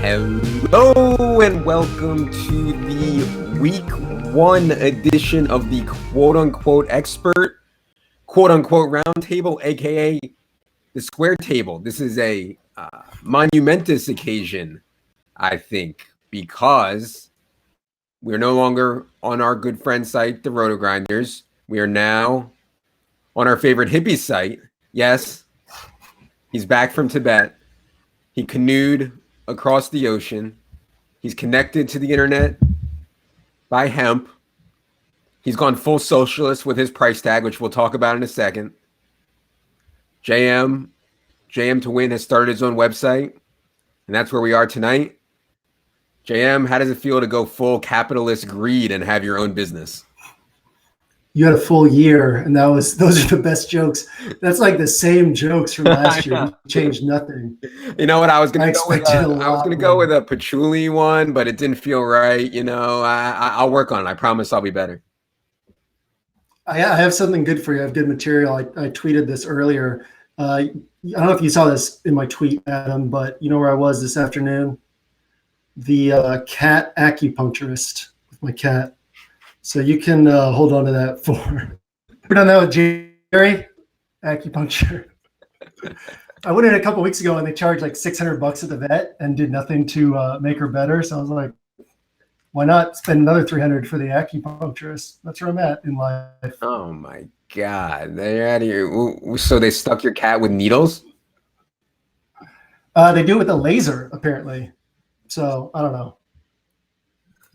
Hello and welcome to the week one edition of the quote-unquote expert, quote-unquote roundtable, aka the square table. This is a monumentous occasion, I think, because we're no longer on our good friend site, the Roto Grinders. We are now on our favorite hippie site. Yes, he's back from Tibet. He canoed across the ocean. He's connected to the internet by hemp. He's gone full socialist with his price tag, which we'll talk about in a second. JM to Win has started his own website, and that's where we are tonight. JM, how does it feel to go full capitalist greed and have your own business? You had a full year, and those are the best jokes. That's like the same jokes from last year. You changed nothing. You know what? I was gonna go with a patchouli one, but it didn't feel right. You know, I'll work on it. I promise I'll be better. I have something good for you. I have good material. I tweeted this earlier. I don't know if you saw this in my tweet, Adam, but you know where I was this afternoon? The cat acupuncturist with my cat. So you can hold on to that for. We done that with Jerry, acupuncture. I went in a couple weeks ago and they charged like $600 at the vet and did nothing to make her better. So I was like, why not spend another $300 for the acupuncturist? That's where I'm at in life. Oh my God, they're out of here. So they stuck your cat with needles? They do it with a laser apparently. So I don't know.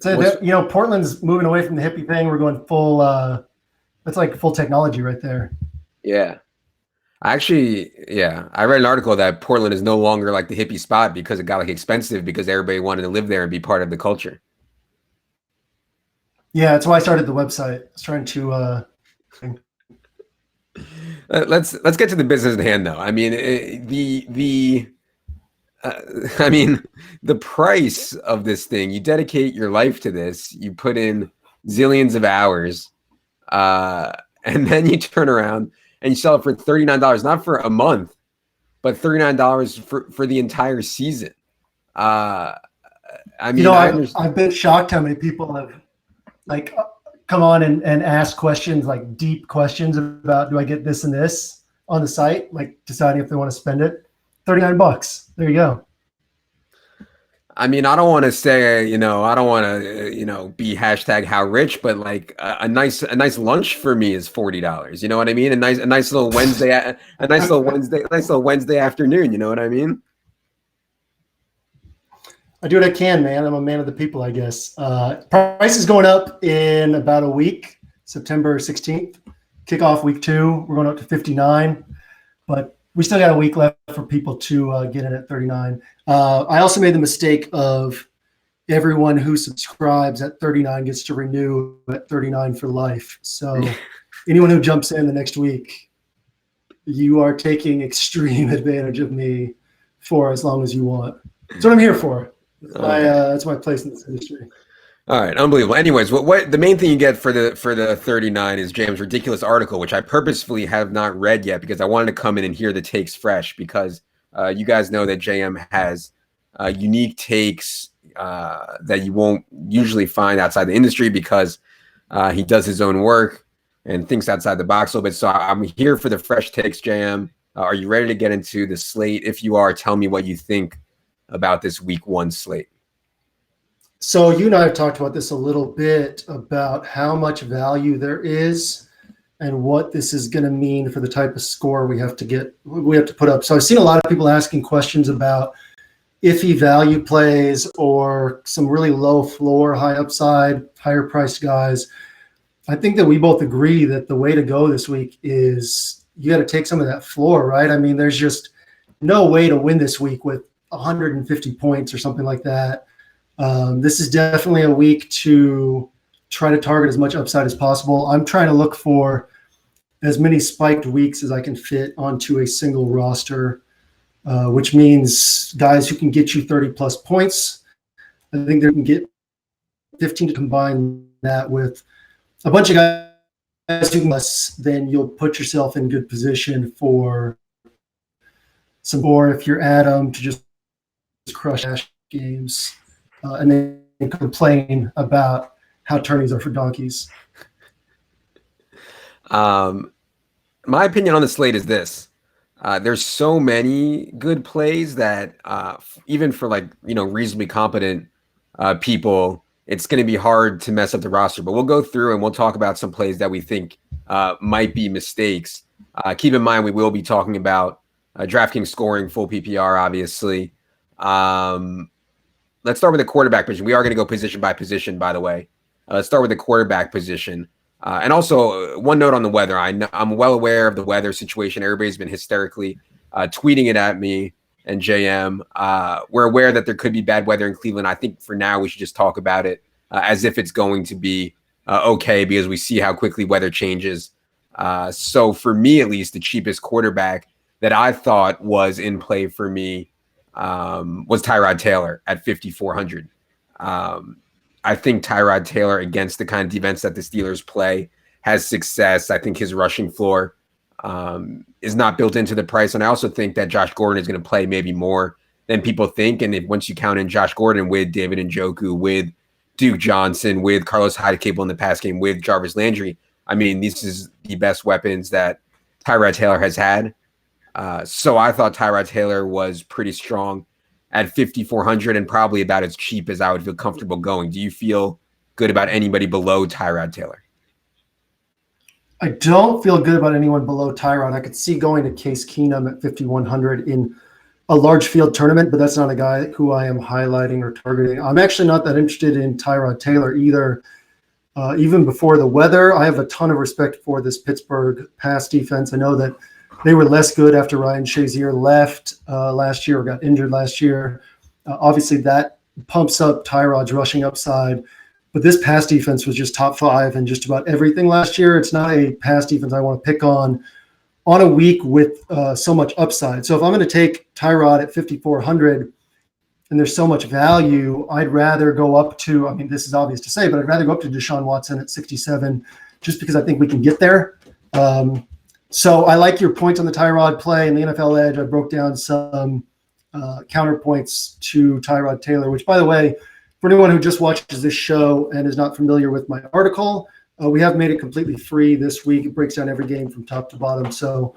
So Portland's moving away from the hippie thing. We're going full. That's like full technology right there. Yeah, I read an article that Portland is no longer like the hippie spot because it got like expensive because everybody wanted to live there and be part of the culture. Yeah, that's why I started the website. I was trying to. Let's get to the business at hand, though. I mean, the price of this thing, you dedicate your life to this, you put in zillions of hours, and then you turn around and you sell it for $39, not for a month, but $39 for the entire season. I've been shocked how many people have come on and ask questions, like deep questions about, do I get this and this on the site, like deciding if they want to spend it. $39. There you go. I mean, I don't want to say, I don't want to, be hashtag how rich, but like a nice lunch for me is $40. You know what I mean? A nice little Wednesday, a nice little Wednesday afternoon. You know what I mean? I do what I can, man. I'm a man of the people, I guess. Price is going up in about a week, September 16th. Kickoff week 2. We're going up to 59, but we still got a week left for people to get in at 39. I also made the mistake of everyone who subscribes at 39 gets to renew at 39 for life. So anyone who jumps in the next week, you are taking extreme advantage of me for as long as you want. That's what I'm here for. That's my place in this industry. All right, unbelievable. Anyways, what the main thing you get for the 39 is James' ridiculous article, which I purposefully have not read yet because I wanted to come in and hear the takes fresh because you guys know that JM has unique takes that you won't usually find outside the industry because he does his own work and thinks outside the box a little bit. So I'm here for the fresh takes, JM. Are you ready to get into the slate? If you are, tell me what you think about this week 1 slate. So you and I have talked about this a little bit about how much value there is and what this is going to mean for the type of score we have to put up. So I've seen a lot of people asking questions about iffy value plays or some really low floor, high upside, higher priced guys. I think that we both agree that the way to go this week is you got to take some of that floor, right? I mean, there's just no way to win this week with 150 points or something like that. This is definitely a week to try to target as much upside as possible. I'm trying to look for as many spiked weeks as I can fit onto a single roster, which means guys who can get you 30 plus points. I think they can get 15 to combine that with a bunch of guys who can less, then you'll put yourself in good position for some, or if you're Adam, to just crush games and then complain about how tourneys are for donkeys. My opinion on the slate is this. There's so many good plays that even for reasonably competent people, it's going to be hard to mess up the roster. But we'll go through and we'll talk about some plays that we think might be mistakes. Keep in mind, we will be talking about DraftKings scoring, full PPR, obviously. Let's start with the quarterback position. We are going to go position by position, by the way. Let's start with the quarterback position. And also, one note on the weather. I'm well aware of the weather situation. Everybody's been hysterically tweeting it at me and JM. We're aware that there could be bad weather in Cleveland. I think for now we should just talk about it as if it's going to be okay, because we see how quickly weather changes. So for me, at least, the cheapest quarterback that I thought was in play for me was Tyrod Taylor at 5,400. I think Tyrod Taylor, against the kind of defense that the Steelers play, has success. I think his rushing floor is not built into the price. And I also think that Josh Gordon is going to play maybe more than people think. And once you count in Josh Gordon with David Njoku, with Duke Johnson, with Carlos Hyde capable in the pass game, with Jarvis Landry, I mean, this is the best weapons that Tyrod Taylor has had. So I thought Tyrod Taylor was pretty strong at 5,400 and probably about as cheap as I would feel comfortable going. Do you feel good about anybody below Tyrod Taylor? I don't feel good about anyone below Tyrod. I could see going to Case Keenum at 5,100 in a large field tournament, but that's not a guy who I am highlighting or targeting. I'm actually not that interested in Tyrod Taylor either. Even before the weather, I have a ton of respect for this Pittsburgh pass defense. I know that they were less good after Ryan Shazier left last year or got injured last year. Obviously, that pumps up Tyrod's rushing upside. But this pass defense was just top 5 in just about everything last year. It's not a pass defense I want to pick on a week with so much upside. So if I'm going to take Tyrod at 5,400 and there's so much value, I'd rather go up to, I mean, this is obvious to say, but I'd rather go up to Deshaun Watson at 67 just because I think we can get there. So I like your point on the Tyrod play and the NFL Edge. I broke down some counterpoints to Tyrod Taylor, which, by the way, for anyone who just watches this show and is not familiar with my article, we have made it completely free this week. It breaks down every game from top to bottom. So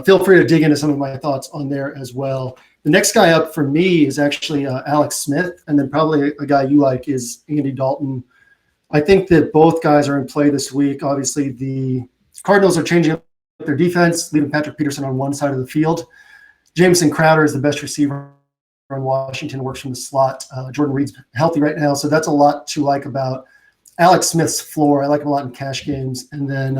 feel free to dig into some of my thoughts on there as well. The next guy up for me is actually Alex Smith, and then probably a guy you like is Andy Dalton. I think that both guys are in play this week. Obviously, the Cardinals are changing up their defense, leaving Patrick Peterson on one side of the field. Jameson Crowder is the best receiver in Washington, works from the slot. Jordan Reed's healthy right now, so that's a lot to like about Alex Smith's floor. I like him a lot in cash games. And then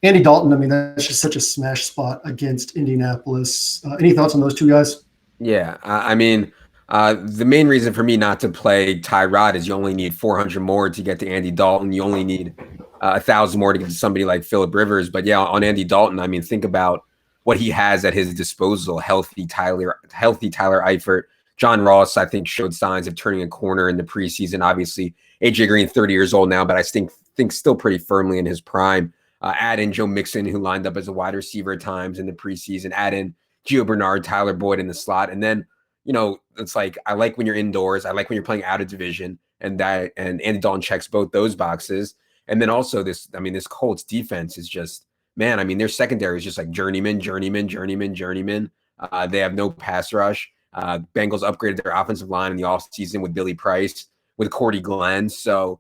Andy Dalton, I mean, that's just such a smash spot against Indianapolis. Any thoughts on those two guys? Yeah, I mean, the main reason for me not to play Tyrod is you only need 400 more to get to Andy Dalton. You only need 1,000 more to get to somebody like Phillip Rivers. But yeah, on Andy Dalton, I mean, think about what he has at his disposal. Healthy Tyler Eifert. John Ross, I think, showed signs of turning a corner in the preseason. Obviously, AJ Green, 30 years old now, but I think still pretty firmly in his prime. Add in Joe Mixon, who lined up as a wide receiver at times in the preseason. Add in Gio Bernard, Tyler Boyd in the slot. And then, you know, it's like, I like when you're indoors. I like when you're playing out of division. And Andy Dalton checks both those boxes. And then also this Colts defense is just, man, I mean, their secondary is just like journeyman. They have no pass rush. Bengals upgraded their offensive line in the offseason with Billy Price, with Cordy Glenn. So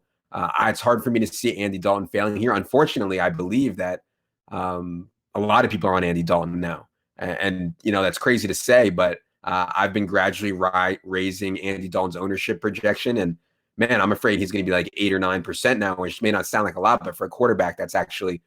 it's hard for me to see Andy Dalton failing here. Unfortunately, I believe that a lot of people are on Andy Dalton now. And you know, that's crazy to say, but I've been gradually raising Andy Dalton's ownership projection. And man, I'm afraid he's going to be like 8 or 9% now, which may not sound like a lot, but for a quarterback, that's actually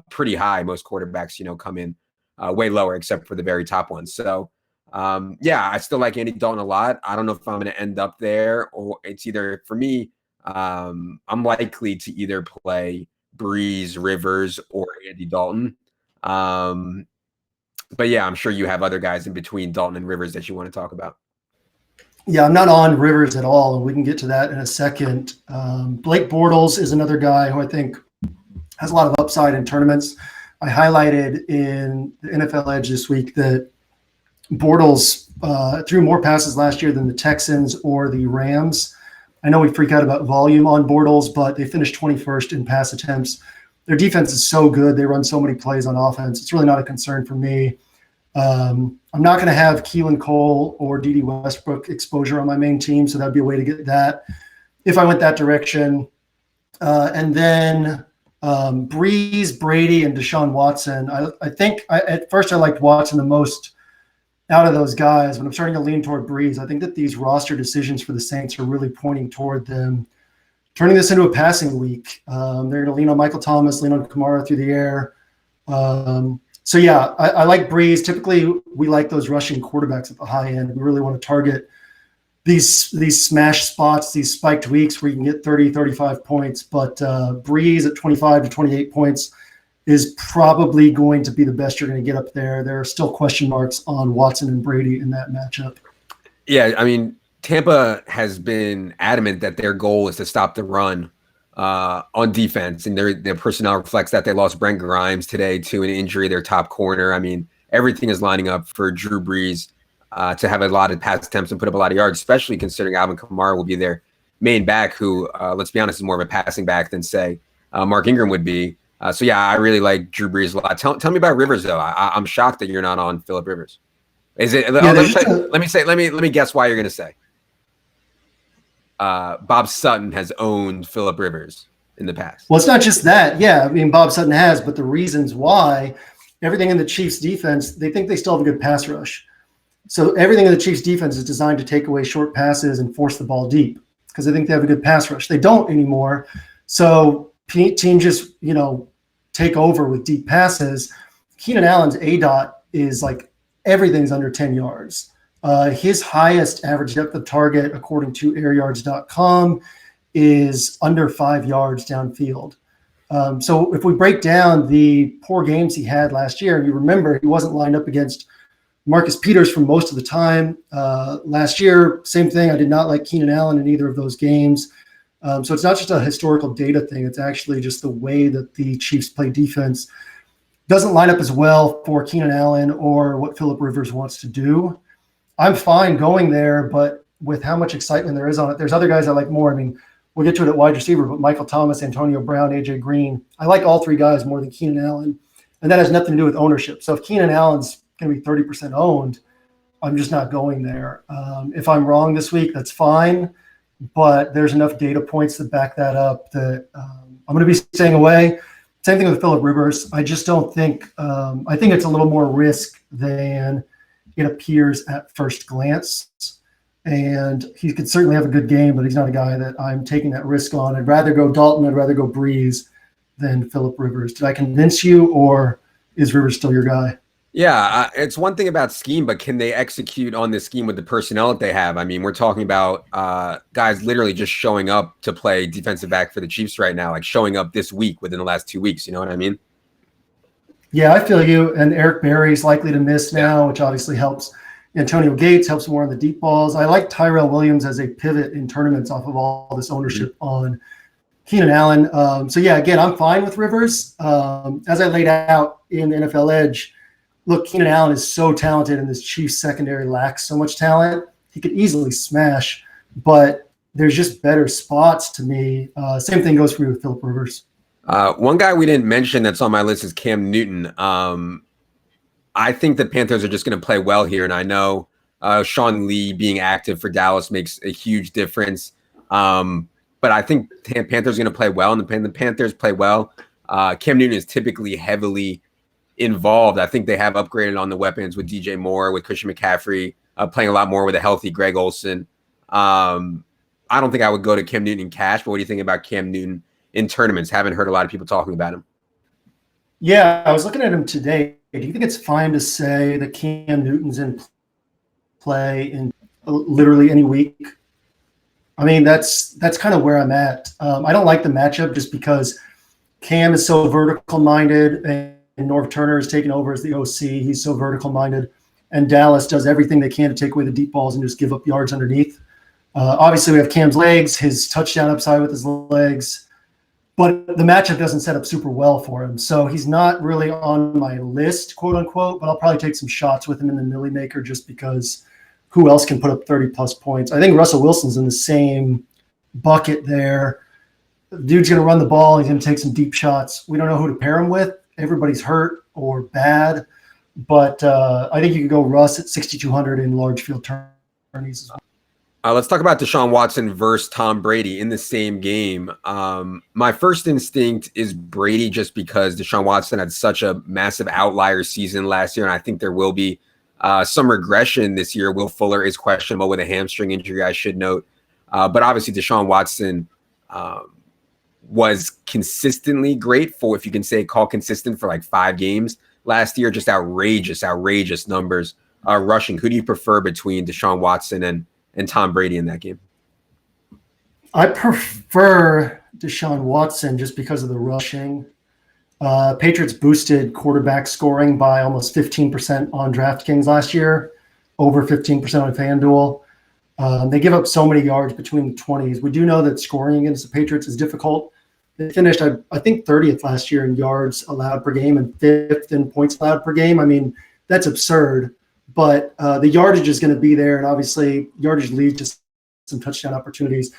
pretty high. Most quarterbacks, you know, come in way lower, except for the very top ones. So yeah, I still like Andy Dalton a lot. I don't know if I'm going to end up there, or it's either, for me, I'm likely to either play Breeze, Rivers, or Andy Dalton. But yeah, I'm sure you have other guys in between Dalton and Rivers that you want to talk about. Yeah, I'm not on Rivers at all, and we can get to that in a second. Blake Bortles is another guy who I think has a lot of upside in tournaments. I highlighted in the NFL Edge this week that Bortles threw more passes last year than the Texans or the Rams. I know we freak out about volume on Bortles, but they finished 21st in pass attempts. Their defense is so good. They run so many plays on offense. It's really not a concern for me. I'm not going to have Keelan Cole or Dede Westbrook exposure on my main team, so that'd be a way to get that if I went that direction. And then Breeze, Brady, and Deshaun Watson. I think at first I liked Watson the most out of those guys, but I'm starting to lean toward Breeze. I think that these roster decisions for the Saints are really pointing toward them turning this into a passing week. They're going to lean on Michael Thomas, lean on Kamara through the air. So, yeah, I like Breeze. Typically, we like those rushing quarterbacks at the high end. We really want to target these smash spots, these spiked weeks where you can get 30, 35 points. But Breeze at 25 to 28 points is probably going to be the best you're going to get up there. There are still question marks on Watson and Brady in that matchup. Yeah, I mean, Tampa has been adamant that their goal is to stop the run on defense, and their personnel reflects that. They lost Brent Grimes today to an injury, their top corner. I mean, everything is lining up for Drew Brees to have a lot of pass attempts and put up a lot of yards, especially considering Alvin Kamara will be their main back, who, let's be honest, is more of a passing back than, say, Mark Ingram would be. So, yeah, I really like Drew Brees a lot. Tell me about Rivers, though. I'm shocked that you're not on Phillip Rivers. Is it? Yeah, let me guess why you're going to say. Bob Sutton has owned Phillip Rivers in the past. Well, it's not just that. Yeah, I mean, Bob Sutton has, but the reasons why, everything in the Chiefs defense, they think they still have a good pass rush. So everything in the Chiefs defense is designed to take away short passes and force the ball deep because they think they have a good pass rush. They don't anymore. So team just, take over with deep passes. Keenan Allen's ADOT is like everything's under 10 yards. His highest average depth of target, according to airyards.com, is under 5 yards downfield. So if we break down the poor games he had last year, and you remember he wasn't lined up against Marcus Peters for most of the time. Last year, same thing. I did not like Keenan Allen in either of those games. So it's not just a historical data thing. It's actually just the way that the Chiefs play defense doesn't line up as well for Keenan Allen or what Phillip Rivers wants to do. I'm fine going there, but with how much excitement there is on it, there's other guys I like more. I mean, we'll get to it at wide receiver, but Michael Thomas, Antonio Brown, AJ Green, I like all three guys more than Keenan Allen, and that has nothing to do with ownership. So if Keenan Allen's going to be 30% owned, I'm just not going there. If I'm wrong this week, that's fine, but there's enough data points that back that up that I'm going to be staying away. Same thing with Phillip Rivers. I just don't think I think it's a little more risk than it appears at first glance. And he could certainly have a good game, but he's not a guy that I'm taking that risk on. I'd rather go Dalton. I'd rather go Breeze than Phillip Rivers. Did I convince you, or is Rivers still your guy? Yeah, it's one thing about scheme, but can they execute on this scheme with the personnel that they have? I mean, we're talking about guys literally just showing up to play defensive back for the Chiefs right now, like showing up this week within the last 2 weeks. You know what I mean? Yeah, I feel you. And Eric Berry's likely to miss now, which obviously helps. Antonio Gates helps more on the deep balls. I like Tyrell Williams as a pivot in tournaments off of all this ownership on Keenan Allen. So, yeah, again, I'm fine with Rivers. As I laid out in the NFL Edge, look, Keenan Allen is so talented, and this Chiefs secondary lacks so much talent. He could easily smash, but there's just better spots to me. Same thing goes for me with Phillip Rivers. One guy we didn't mention that's on my list is Cam Newton. I think the Panthers are just going to play well here, and I know Sean Lee being active for Dallas makes a huge difference. But I think Panthers are going to play well, and the Panthers play well. Cam Newton is typically heavily involved. I think they have upgraded on the weapons with DJ Moore, with Christian McCaffrey, playing a lot more with a healthy Greg Olsen. I don't think I would go to Cam Newton in cash, but what do you think about Cam Newton in tournaments? Haven't heard a lot of people talking about him. Yeah, I was looking at him today. Do you think it's fine to say that Cam Newton's in play in literally any week? I mean, that's kind of where I'm at. I don't like the matchup just because Cam is so vertical-minded, and Norv Turner is taking over as the OC. He's so vertical-minded, and Dallas does everything they can to take away the deep balls and just give up yards underneath. Obviously, we have Cam's legs, his touchdown upside with his legs. but the matchup doesn't set up super well for him. So he's not really on my list, quote unquote, but I'll probably take some shots with him in the Millie Maker just because who else can put up 30-plus points? I think Russell Wilson's in the same bucket there. The dude's going to run the ball. He's going to take some deep shots. We don't know who to pair him with. Everybody's hurt or bad. But I think you could go Russ at 6,200 in large field tourneys as well. Let's talk about Deshaun Watson versus Tom Brady in the same game. My first instinct is Brady just because Deshaun Watson had such a massive outlier season last year, and I think there will be some regression this year. Will Fuller is questionable with a hamstring injury, I should note. But obviously Deshaun Watson was consistently great for, if you can say, call consistent for like 5 games last year. Just outrageous numbers rushing. Who do you prefer between Deshaun Watson and Tom Brady in that game? I prefer Deshaun Watson just because of the rushing. Patriots boosted quarterback scoring by almost 15% on DraftKings last year, over 15% on FanDuel. They give up so many yards between the 20s. We do know that scoring against the Patriots is difficult. They finished, I think, 30th last year in yards allowed per game and 5th in points allowed per game. I mean, that's absurd. But the yardage is going to be there, and obviously yardage leads to some touchdown opportunities.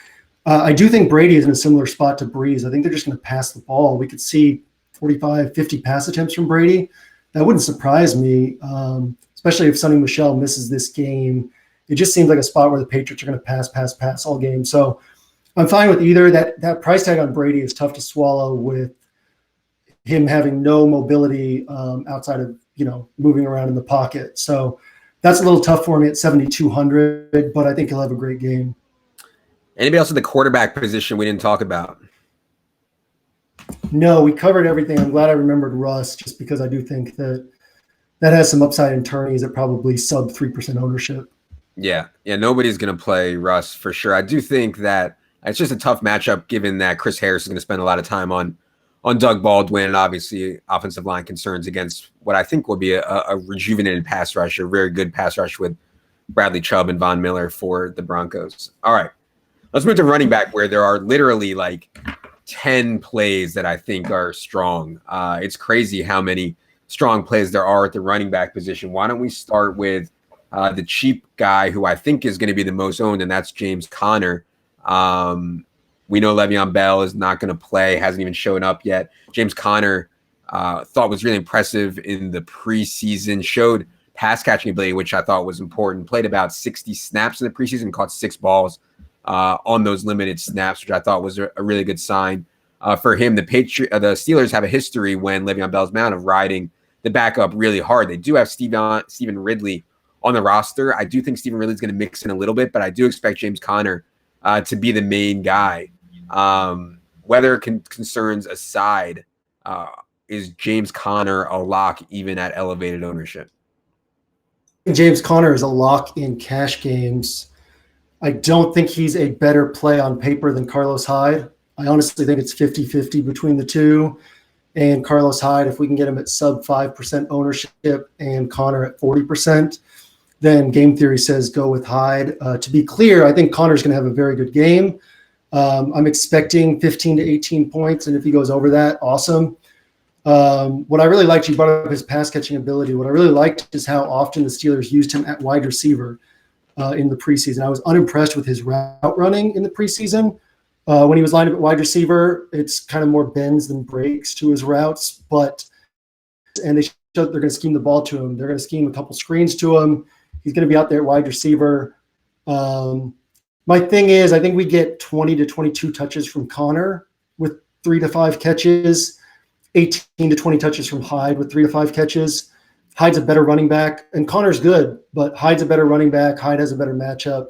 I do think Brady is in a similar spot to Breeze. I think they're just going to pass the ball. We could see 45, 50 pass attempts from Brady. That wouldn't surprise me, especially if Sonny Michel misses this game. It just seems like a spot where the Patriots are going to pass all game. So I'm fine with either. That price tag on Brady is tough to swallow with him having no mobility outside of, moving around in the pocket. So that's a little tough for me at 7,200, but I think he'll have a great game. Anybody else in the quarterback position we didn't talk about? No, we covered everything. I'm glad I remembered Russ just because I do think that has some upside in tourneys at probably sub 3% ownership. Yeah, nobody's going to play Russ for sure. I do think that it's just a tough matchup given that Chris Harris is going to spend a lot of time on Doug Baldwin and obviously offensive line concerns against what I think will be a rejuvenated pass rush, a very good pass rush with Bradley Chubb and Von Miller for the Broncos. All right, let's move to running back where there are literally like 10 plays that I think are strong. It's crazy how many strong plays there are at the running back position. Why don't we start with the cheap guy who I think is going to be the most owned, and that's James Conner. We know Le'Veon Bell is not going to play, hasn't even shown up yet. James Conner thought was really impressive in the preseason, showed pass catching ability, which I thought was important. Played about 60 snaps in the preseason, caught 6 balls on those limited snaps, which I thought was a really good sign for him. The Steelers have a history when Le'Veon Bell's out of riding the backup really hard. They do have Stephen Ridley on the roster. I do think Stephen Ridley's going to mix in a little bit, but I do expect James Conner to be the main guy. Weather concerns aside, is James Conner a lock even at elevated ownership? James Conner is a lock in cash games. I don't think he's a better play on paper than Carlos Hyde. I honestly think it's 50-50 between the two. And Carlos Hyde, if we can get him at sub 5% ownership and Conner at 40%, then game theory says go with Hyde. To be clear, I think Conner's going to have a very good game. I'm expecting 15 to 18 points, and if he goes over that, awesome. What I really liked, you brought up his pass catching ability. What I really liked is how often the Steelers used him at wide receiver in the preseason. I was unimpressed with his route running in the preseason. When he was lined up at wide receiver, it's kind of more bends than breaks to his routes, and they showed they're going to scheme the ball to him. They're going to scheme a couple screens to him. He's going to be out there at wide receiver. My thing is, I think we get 20 to 22 touches from Conner with 3 to 5 catches, 18 to 20 touches from Hyde with 3 to 5 catches. Hyde's a better running back, and Conner's good, but Hyde's a better running back. Hyde has a better matchup.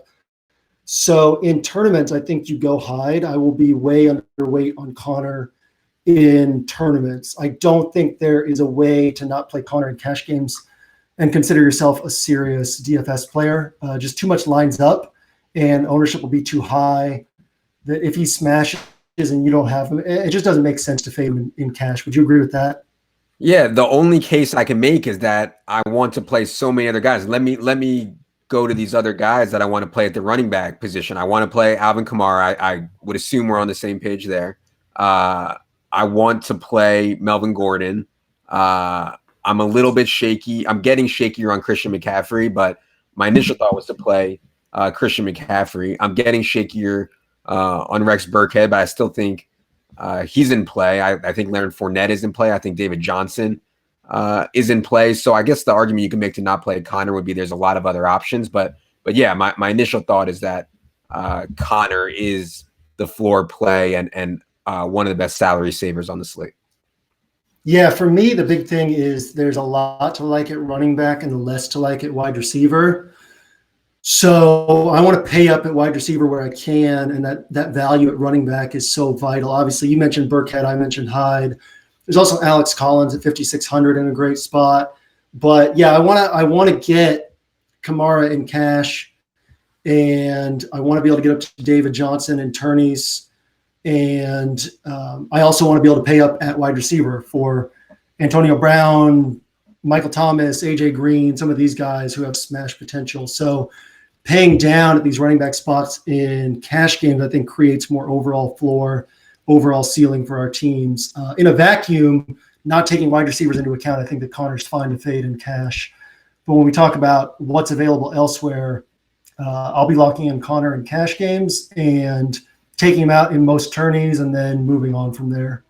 So in tournaments, I think you go Hyde. I will be way underweight on Conner in tournaments. I don't think there is a way to not play Conner in cash games and consider yourself a serious DFS player. Just too much lines up, and ownership will be too high. That if he smashes and you don't have him, it just doesn't make sense to fade him in cash. Would you agree with that? Yeah, the only case I can make is that I want to play so many other guys. Let me go to these other guys that I want to play at the running back position. I want to play Alvin Kamara. I would assume we're on the same page there. I want to play Melvin Gordon. I'm a little bit shaky. I'm getting shakier on Christian McCaffrey, but my initial thought was to play Christian McCaffrey. I'm getting shakier on Rex Burkhead, but I still think he's in play. I think Leonard Fournette is in play. I think David Johnson is in play. So I guess the argument you can make to not play Connor would be there's a lot of other options. But yeah, my initial thought is that Connor is the floor play and one of the best salary savers on the slate. Yeah, for me, the big thing is there's a lot to like at running back and less to like at wide receiver. So I want to pay up at wide receiver where I can, and that value at running back is so vital. Obviously, you mentioned Burkhead, I mentioned Hyde. There's also Alex Collins at 5,600 in a great spot. But yeah, I want to get Kamara in cash, and I want to be able to get up to David Johnson and tourneys. And I also want to be able to pay up at wide receiver for Antonio Brown, Michael Thomas, AJ Green, some of these guys who have smash potential. So paying down at these running back spots in cash games, I think creates more overall floor, overall ceiling for our teams. In a vacuum, not taking wide receivers into account, I think that Connor's fine to fade in cash. But when we talk about what's available elsewhere, I'll be locking in Connor in cash games and taking him out in most tourneys and then moving on from there.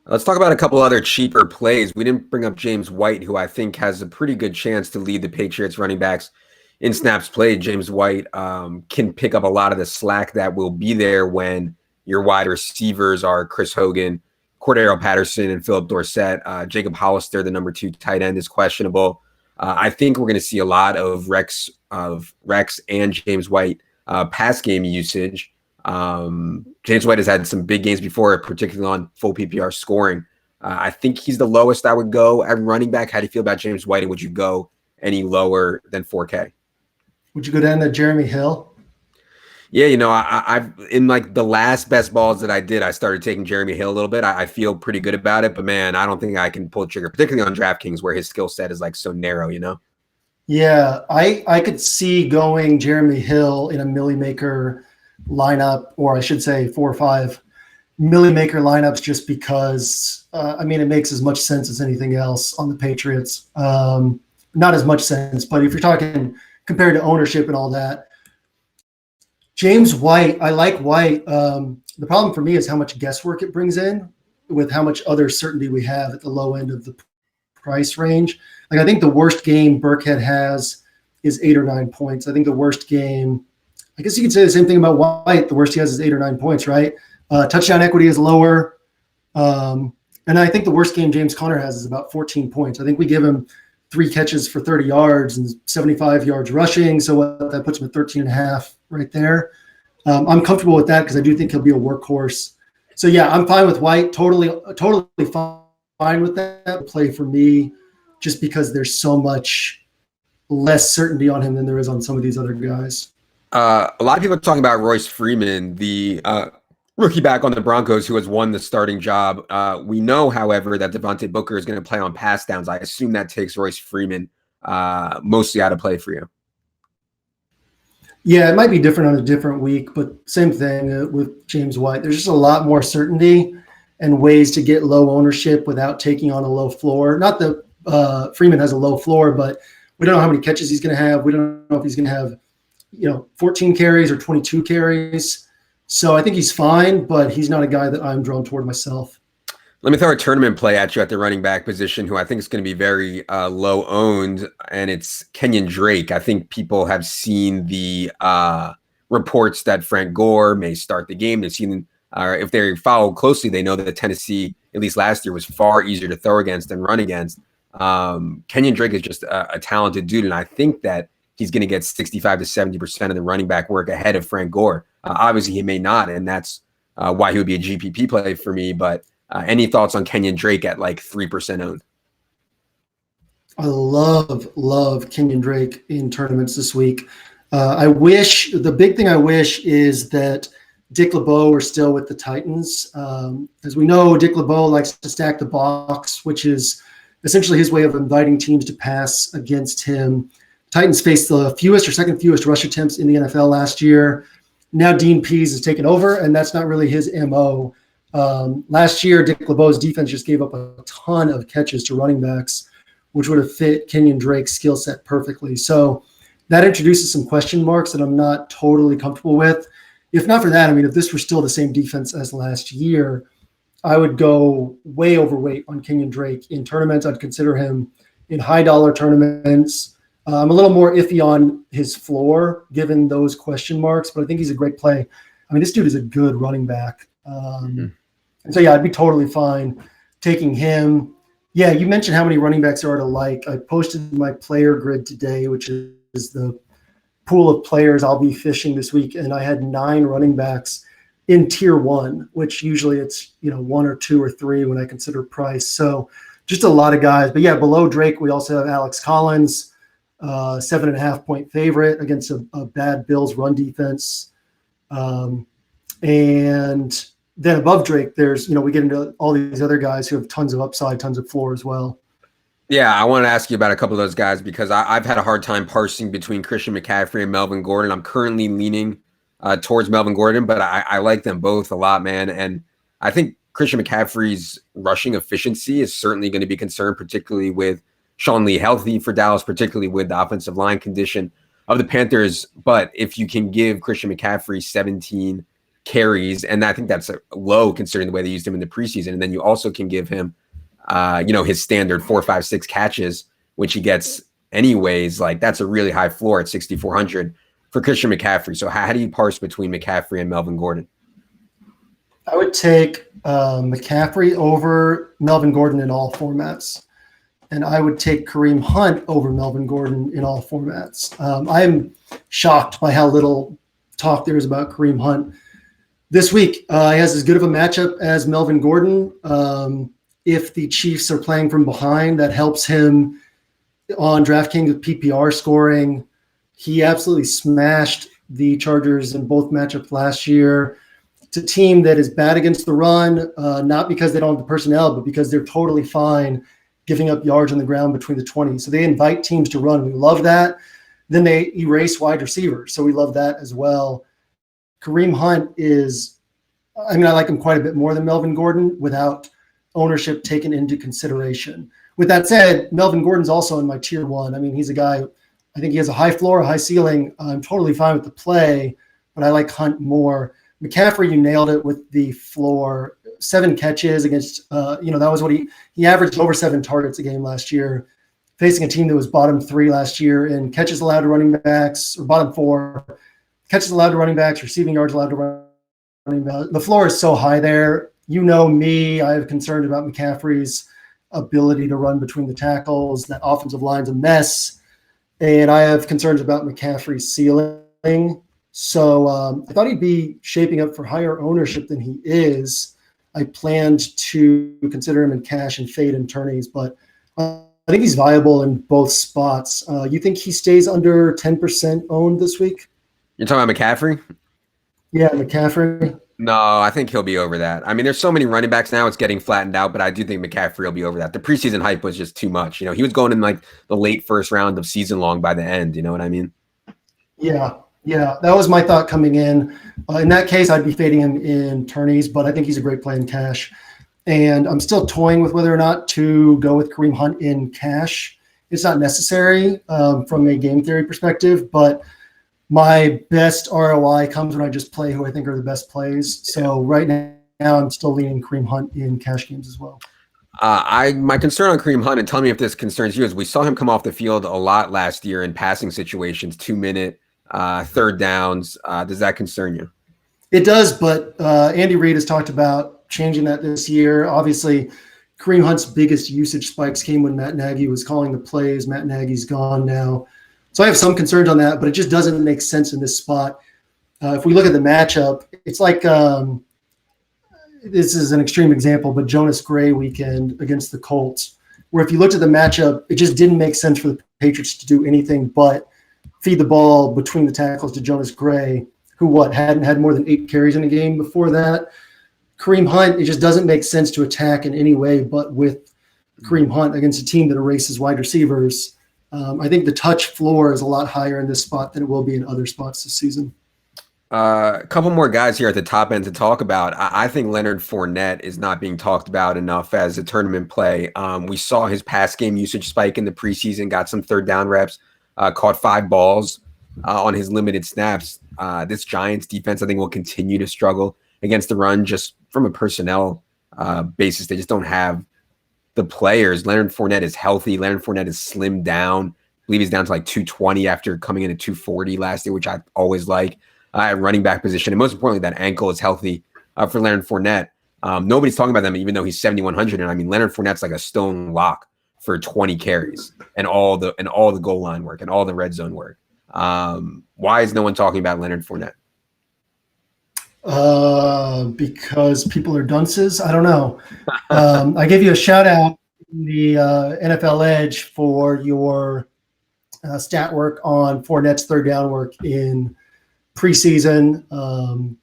Let's talk about a couple other cheaper plays. We didn't bring up James White, who I think has a pretty good chance to lead the Patriots running backs in snaps played. James White can pick up a lot of the slack that will be there when your wide receivers are Chris Hogan, Cordero Patterson, and Philip Dorsett. Jacob Hollister, the number 2 tight end, is questionable. I think we're going to see a lot of Rex and James White pass game usage. James White has had some big games before, particularly on full PPR scoring. I think he's the lowest I would go at running back. How do you feel about James White, and would you go any lower than 4K? Would you go down to Jeremy Hill? Yeah, I've in like the last best balls that I did, I started taking Jeremy Hill a little bit. I feel pretty good about it, but man, I don't think I can pull the trigger, particularly on DraftKings where his skill set is like so narrow, Yeah, I could see going Jeremy Hill in a Millie Maker lineup, or I should say 4 or 5 Millie Maker lineups, just because it makes as much sense as anything else on the Patriots. Not as much sense, but if you're talking compared to ownership and all that, James White, I like White. The problem for me is how much guesswork it brings in with how much other certainty we have at the low end of the price range. Like, I think the worst game Burkhead has is 8 or 9 points. I think the worst game, I guess you could say the same thing about White. The worst he has is 8 or 9 points, right? Touchdown equity is lower. And I think the worst game James Conner has is about 14 points. I think we give him 3 catches for 30 yards and 75 yards rushing. So that puts him at 13.5 right there. I'm comfortable with that because I do think he'll be a workhorse. So yeah, I'm fine with White. Totally fine with that play for me, just because there's so much less certainty on him than there is on some of these other guys. A lot of people are talking about Royce Freeman, the rookie back on the Broncos who has won the starting job. We know, however, that Devontae Booker is going to play on pass downs. I assume that takes Royce Freeman mostly out of play for you. Yeah, it might be different on a different week, but same thing with James White. There's just a lot more certainty and ways to get low ownership without taking on a low floor. Not that Freeman has a low floor, but we don't know how many catches he's going to have. We don't know if he's going to have 14 carries or 22 carries. So I think he's fine, but he's not a guy that I'm drawn toward myself. Let me throw a tournament play at you at the running back position, who I think is going to be very low owned, and it's Kenyan Drake. I think people have seen the reports that Frank Gore may start the game. They've seen, if they follow closely, they know that Tennessee, at least last year, was far easier to throw against than run against. Kenyan Drake is just a talented dude, and I think that he's going to get 65 to 70% of the running back work ahead of Frank Gore. Obviously, he may not, and that's why he would be a GPP play for me. But any thoughts on Kenyan Drake at like 3% owned? I love Kenyan Drake in tournaments this week. The big thing I wish is that Dick LeBeau are still with the Titans. As we know, Dick LeBeau likes to stack the box, which is essentially his way of inviting teams to pass against him. Titans faced the fewest or second fewest rush attempts in the NFL last year. Now Dean Pease has taken over, and that's not really his MO. Last year, Dick LeBeau's defense just gave up a ton of catches to running backs, which would have fit Kenyan Drake's skill set perfectly. So that introduces some question marks that I'm not totally comfortable with. If not for that, I mean, if this were still the same defense as last year, I would go way overweight on Kenyan Drake. In tournaments, I'd consider him in high dollar tournaments. I'm a little more iffy on his floor given those question marks, but I think he's a great play. I mean, this dude is a good running back. And so, yeah, I'd be totally fine taking him. Yeah, you mentioned how many running backs there are to like. I posted my player grid today, which is the pool of players I'll be fishing this week, and I had 9 running backs in tier 1, which usually it's 1 or 2 or 3 when I consider price. So just a lot of guys. But yeah, below Drake, we also have Alex Collins, 7.5-point favorite against a bad Bills run defense. And then above Drake, there's, we get into all these other guys who have tons of upside, tons of floor as well. Yeah, I want to ask you about a couple of those guys because I've had a hard time parsing between Christian McCaffrey and Melvin Gordon. I'm currently leaning towards Melvin Gordon, but I like them both a lot, man. And I think Christian McCaffrey's rushing efficiency is certainly going to be concerned, particularly with Sean Lee healthy for Dallas, particularly with the offensive line condition of the Panthers. But if you can give Christian McCaffrey 17 carries, and I think that's low considering the way they used him in the preseason, and then you also can give him his standard 4, 5, 6 catches, which he gets anyways, like that's a really high floor at 6,400 for Christian McCaffrey. So how do you parse between McCaffrey and Melvin Gordon? I would take McCaffrey over Melvin Gordon in all formats. And I would take Kareem Hunt over Melvin Gordon in all formats. I'm shocked by how little talk there is about Kareem Hunt this week. He has as good of a matchup as Melvin Gordon. If the Chiefs are playing from behind, that helps him on DraftKings with PPR scoring. He absolutely smashed the Chargers in both matchups last year. It's a team that is bad against the run, not because they don't have the personnel, but because they're totally fine giving up yards on the ground between the 20. So they invite teams to run. We love that. Then they erase wide receivers. So we love that as well. Kareem Hunt I like him quite a bit more than Melvin Gordon without ownership taken into consideration. With that said, Melvin Gordon's also in my tier 1. I mean, he's a guy, I think he has a high floor, a high ceiling. I'm totally fine with the play, but I like Hunt more. McCaffrey, you nailed it with the floor. 7 catches against, that was what he averaged over 7 targets a game last year, facing a team that was bottom 3 last year in catches allowed to running backs, or bottom 4, catches allowed to running backs, receiving yards allowed to running backs. The floor is so high there. You know me, I have concerns about McCaffrey's ability to run between the tackles. That offensive line's a mess. And I have concerns about McCaffrey's ceiling. So I thought he'd be shaping up for higher ownership than he is. I planned to consider him in cash and fade in tourneys, but I think he's viable in both spots. You think he stays under 10% owned this week? You're talking about McCaffrey? Yeah, McCaffrey. No, I think he'll be over that. I mean, there's so many running backs now, it's getting flattened out, but I do think McCaffrey will be over that. The preseason hype was just too much. He was going in like the late first round of season long by the end. You know what I mean? Yeah, that was my thought coming in. In that case, I'd be fading him in tourneys, but I think he's a great play in cash. And I'm still toying with whether or not to go with Kareem Hunt in cash. It's not necessary from a game theory perspective, but my best ROI comes when I just play who I think are the best plays. So right now I'm still leaning Kareem Hunt in cash games as well. My concern on Kareem Hunt, and tell me if this concerns you, is we saw him come off the field a lot last year in passing situations, 2-minute, third downs. Does that concern you? It does, but Andy Reid has talked about changing that this year. Obviously, Kareem Hunt's biggest usage spikes came when Matt Nagy was calling the plays. Matt Nagy's gone now. So I have some concerns on that, but it just doesn't make sense in this spot. If we look at the matchup, it's like this is an extreme example, but Jonas Gray weekend against the Colts, where if you looked at the matchup, it just didn't make sense for the Patriots to do anything but feed the ball between the tackles to Jonas Gray, who hadn't had more than 8 carries in a game before that. Kareem Hunt, it just doesn't make sense to attack in any way but with Kareem Hunt against a team that erases wide receivers. I think the touch floor is a lot higher in this spot than it will be in other spots this season. A couple more guys here at the top end to talk about. I think Leonard Fournette is not being talked about enough as a tournament play. We saw his pass game usage spike in the preseason, got some third down reps, caught 5 balls on his limited snaps. This Giants defense, I think, will continue to struggle against the run just from a personnel basis. They just don't have the players. Leonard Fournette is healthy. Leonard Fournette is slimmed down. I believe he's down to like 220 after coming in at 240 last year, which I always like. At running back position. And most importantly, that ankle is healthy for Leonard Fournette. Nobody's talking about them, even though he's 7,100. And I mean, Leonard Fournette's like a stone lock for 20 carries and all the goal line work and all the red zone work. Why is no one talking about Leonard Fournette? Because people are dunces. I don't know. I gave you a shout out in the NFL Edge for your stat work on Fournette's third down work in preseason,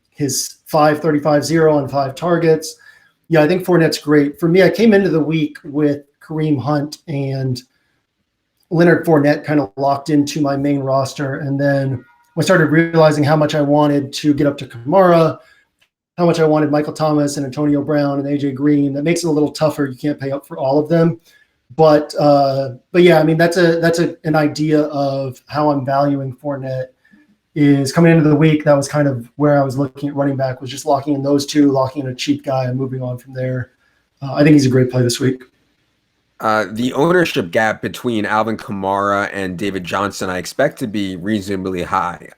his 5.35-0 on 5 targets. Yeah, I think Fournette's great. For me, I came into the week with Kareem Hunt and Leonard Fournette kind of locked into my main roster. And then I started realizing how much I wanted to get up to Kamara, how much I wanted Michael Thomas and Antonio Brown and AJ Green. That makes it a little tougher. You can't pay up for all of them. But yeah, I mean, that's an idea of how I'm valuing Fournette. Is coming into the week, that was kind of where I was looking at running back, was just locking in those two, locking in a cheap guy and moving on from there. I think he's a great play this week. The ownership gap between Alvin Kamara and David Johnson, I expect to be reasonably high.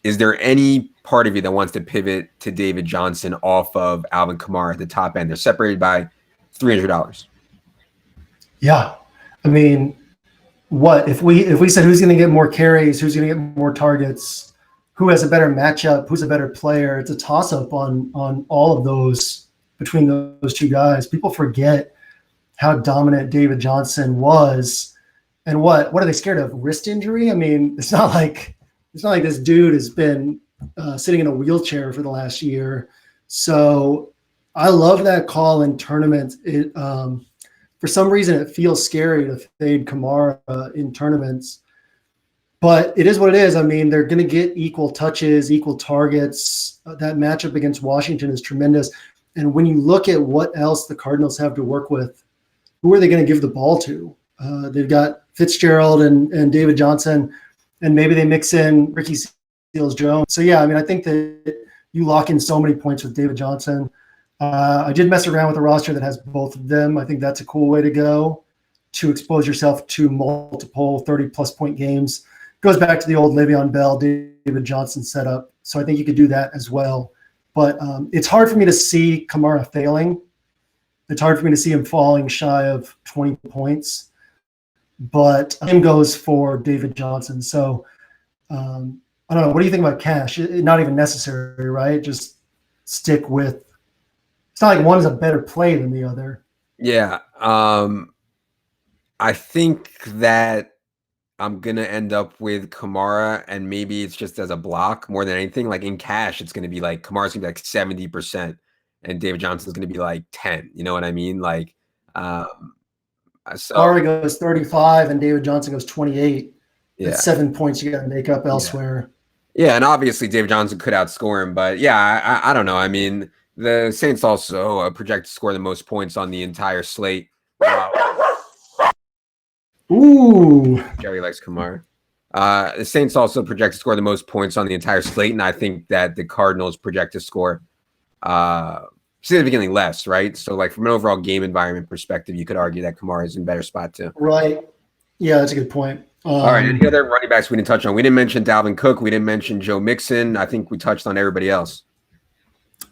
Is there any part of you that wants to pivot to David Johnson off of Alvin Kamara at the top end? They're separated by $300. Yeah. I mean, what if we said who's going to get more carries, who's going to get more targets, who has a better matchup, who's a better player? It's a toss-up on all of those between those two guys. People forget how dominant David Johnson was, and what are they scared of? Wrist injury? I mean, it's not like this dude has been sitting in a wheelchair for the last year. So I love that call in tournaments. For some reason, it feels scary to fade Kamara in tournaments. But it is what it is. I mean, they're going to get equal touches, equal targets. That matchup against Washington is tremendous. And when you look at what else the Cardinals have to work with, who are they going to give the ball to? They've got Fitzgerald and David Johnson, and maybe they mix in Ricky Seals-Jones. So, yeah, I mean, I think that you lock in so many points with David Johnson. I did mess around with a roster that has both of them. I think that's a cool way to go to expose yourself to multiple 30-plus point games. Goes back to the old Le'Veon Bell, David Johnson setup. So I think you could do that as well. But it's hard for me to see Kamara failing. It's hard for me to see him falling shy of 20 points. But him goes for David Johnson. So I don't know. What do you think about cash? Not even necessary, right? Just stick with. It's not like one is a better play than the other. Yeah. I think that I'm going to end up with Kamara, and maybe it's just as a block more than anything. Like in cash, it's going to be like Kamara's going to be like 70% and David Johnson's going to be like 10. You know what I mean? Like, Kamara goes 35 and David Johnson goes 28. Yeah. That's 7 points you got to make up elsewhere. Yeah. And obviously David Johnson could outscore him, but yeah, I don't know. I mean, the Saints also project to score the most points on the entire slate. Ooh. Jerry likes Kamara. The Saints also project to score the most points on the entire slate, and I think that the Cardinals project to score significantly less, right? So, like, from an overall game environment perspective, you could argue that Kamara is in a better spot too. Right. Yeah, that's a good point. All right, any other running backs we didn't touch on? We didn't mention Dalvin Cook. We didn't mention Joe Mixon. I think we touched on everybody else.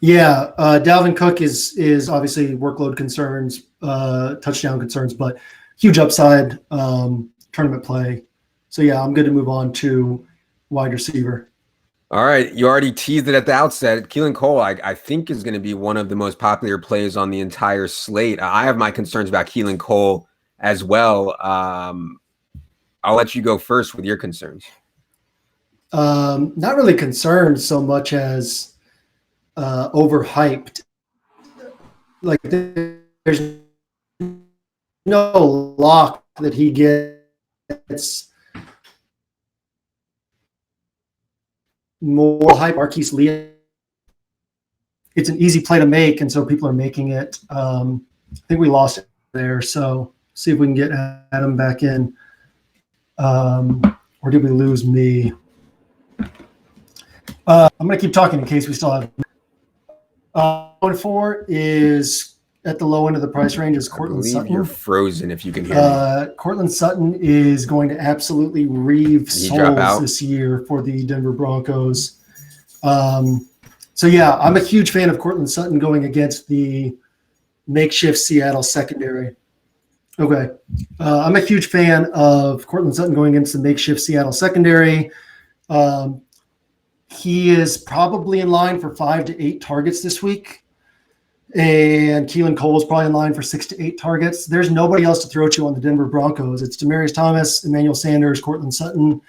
Yeah, Dalvin Cook is obviously workload concerns, touchdown concerns, but huge upside tournament play. So, yeah, I'm good to move on to wide receiver. All right. You already teased it at the outset. Keelan Cole, I think, is going to be one of the most popular plays on the entire slate. I have my concerns about Keelan Cole as well. I'll let you go first with your concerns. Not really concerned so much as overhyped. Like, there's no lock that he gets more hype. Marquise Lee. It's an easy play to make, and so people are making it. I think we lost it there, so see if we can get Adam back in. Or did we lose me? I'm going to keep talking in case we still have. Going for is at the low end of the price range is Cortland Sutton. You're frozen if you can hear me. Cortland Sutton is going to absolutely reave souls this year for the Denver Broncos. So, yeah, I'm a huge fan of Cortland Sutton going against the makeshift Seattle secondary. Okay. I'm a huge fan of Cortland Sutton going against the makeshift Seattle secondary. He is probably in line for 5 to 8 targets this week. And Keelan Cole is probably in line for 6 to 8 targets. There's nobody else to throw to on the Denver Broncos. It's Demaryius Thomas, Emmanuel Sanders, Cortland Sutton.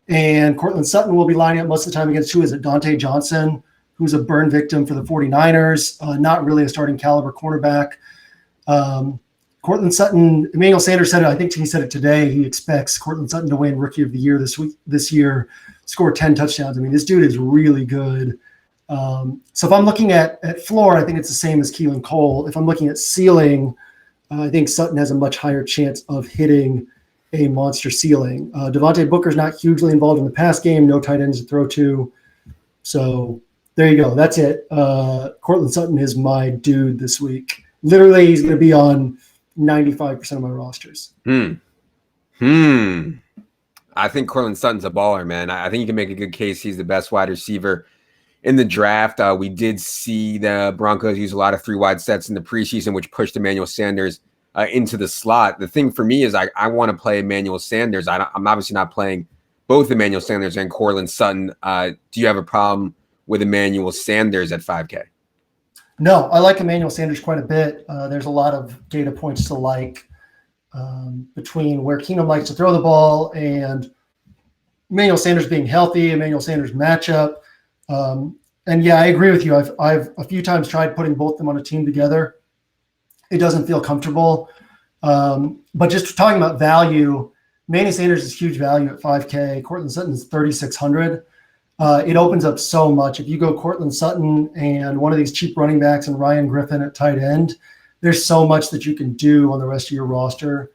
And Cortland Sutton will be lining up most of the time against who is it? Dante Johnson, who's a burn victim for the 49ers, not really a starting caliber cornerback. Cortland Sutton, Emmanuel Sanders said it, I think he said it today, he expects Cortland Sutton to win Rookie of the Year this year, score 10 touchdowns. I mean, this dude is really good. So if I'm looking at floor, I think it's the same as Keelan Cole. If I'm looking at ceiling, I think Sutton has a much higher chance of hitting a monster ceiling. Devontae Booker's not hugely involved in the pass game, no tight ends to throw to. So there you go. That's it. Cortland Sutton is my dude this week. Literally, he's going to be on 95% of my rosters. I think Cortland Sutton's a baller, man. I think you can make a good case. He's the best wide receiver in the draft. We did see the Broncos use a lot of 3 wide sets in the preseason, which pushed Emmanuel Sanders into the slot. The thing for me is I want to play Emmanuel Sanders. I'm obviously not playing both Emmanuel Sanders and Cortland Sutton. Do you have a problem with Emmanuel Sanders at 5K? No, I like Emmanuel Sanders quite a bit. There's a lot of data points to like between where Keenum likes to throw the ball and Emmanuel Sanders being healthy, Emmanuel Sanders matchup. And yeah, I agree with you. I've a few times tried putting both of them on a team together. It doesn't feel comfortable. But just talking about value, Emmanuel Sanders is huge value at 5K. Cortland Sutton is 3,600. It opens up so much. If you go Cortland Sutton and one of these cheap running backs and Ryan Griffin at tight end, there's so much that you can do on the rest of your roster.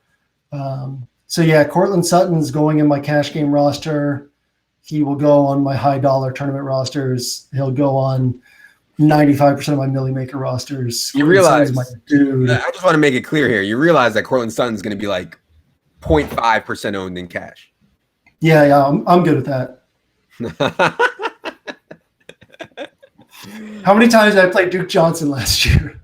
So yeah, Cortland Sutton's going in my cash game roster. He will go on my high dollar tournament rosters. He'll go on 95% of my Millie Maker rosters. You realize, my dude. I just want to make it clear here. You realize that Cortland Sutton's going to be like 0.5% owned in cash. Yeah, I'm good with that. How many times did I play Duke Johnson last year?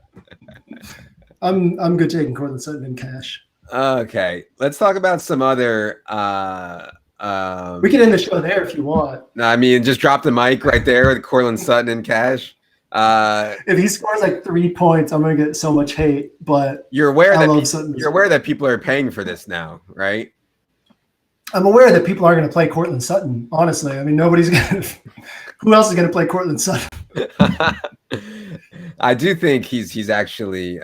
I'm good taking Cortland Sutton in cash. Okay, let's talk about some other. We can end the show there if you want. I mean, just drop the mic right there with Cortland Sutton in cash. If he scores like 3 points, I'm gonna get so much hate. But you're aware that people are paying for this now, right? I'm aware that people are going to play Cortland Sutton. Honestly, I mean, nobody's going to. Who else is going to play Cortland Sutton? I do think he's actually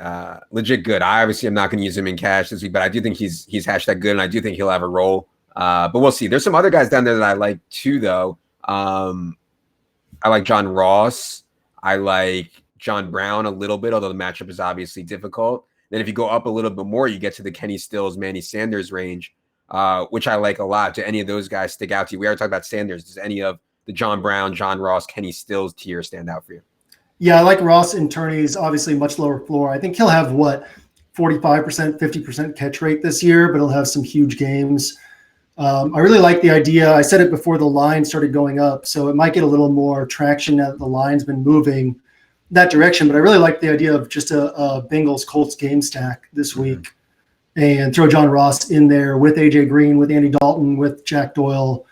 legit good. I obviously am not going to use him in cash this week, but I do think he's hashtag good, and I do think he'll have a role. But we'll see. There's some other guys down there that I like too, though. I like John Ross. I like John Brown a little bit, although the matchup is obviously difficult. Then if you go up a little bit more, you get to the Kenny Stills, Manny Sanders range, which I like a lot. Do any of those guys stick out to you? We already talked about Sanders. Does any of the John Brown, John Ross, Kenny Stills tier stand out for you? Yeah, I like Ross in tourneys, obviously much lower floor. I think he'll have, 45%, 50% catch rate this year, but he'll have some huge games. I really like the idea. I said it before the line started going up, so it might get a little more traction now that the line's been moving that direction. But I really like the idea of just a Bengals-Colts game stack this week and throw John Ross in there with A.J. Green, with Andy Dalton, with Jack Doyle,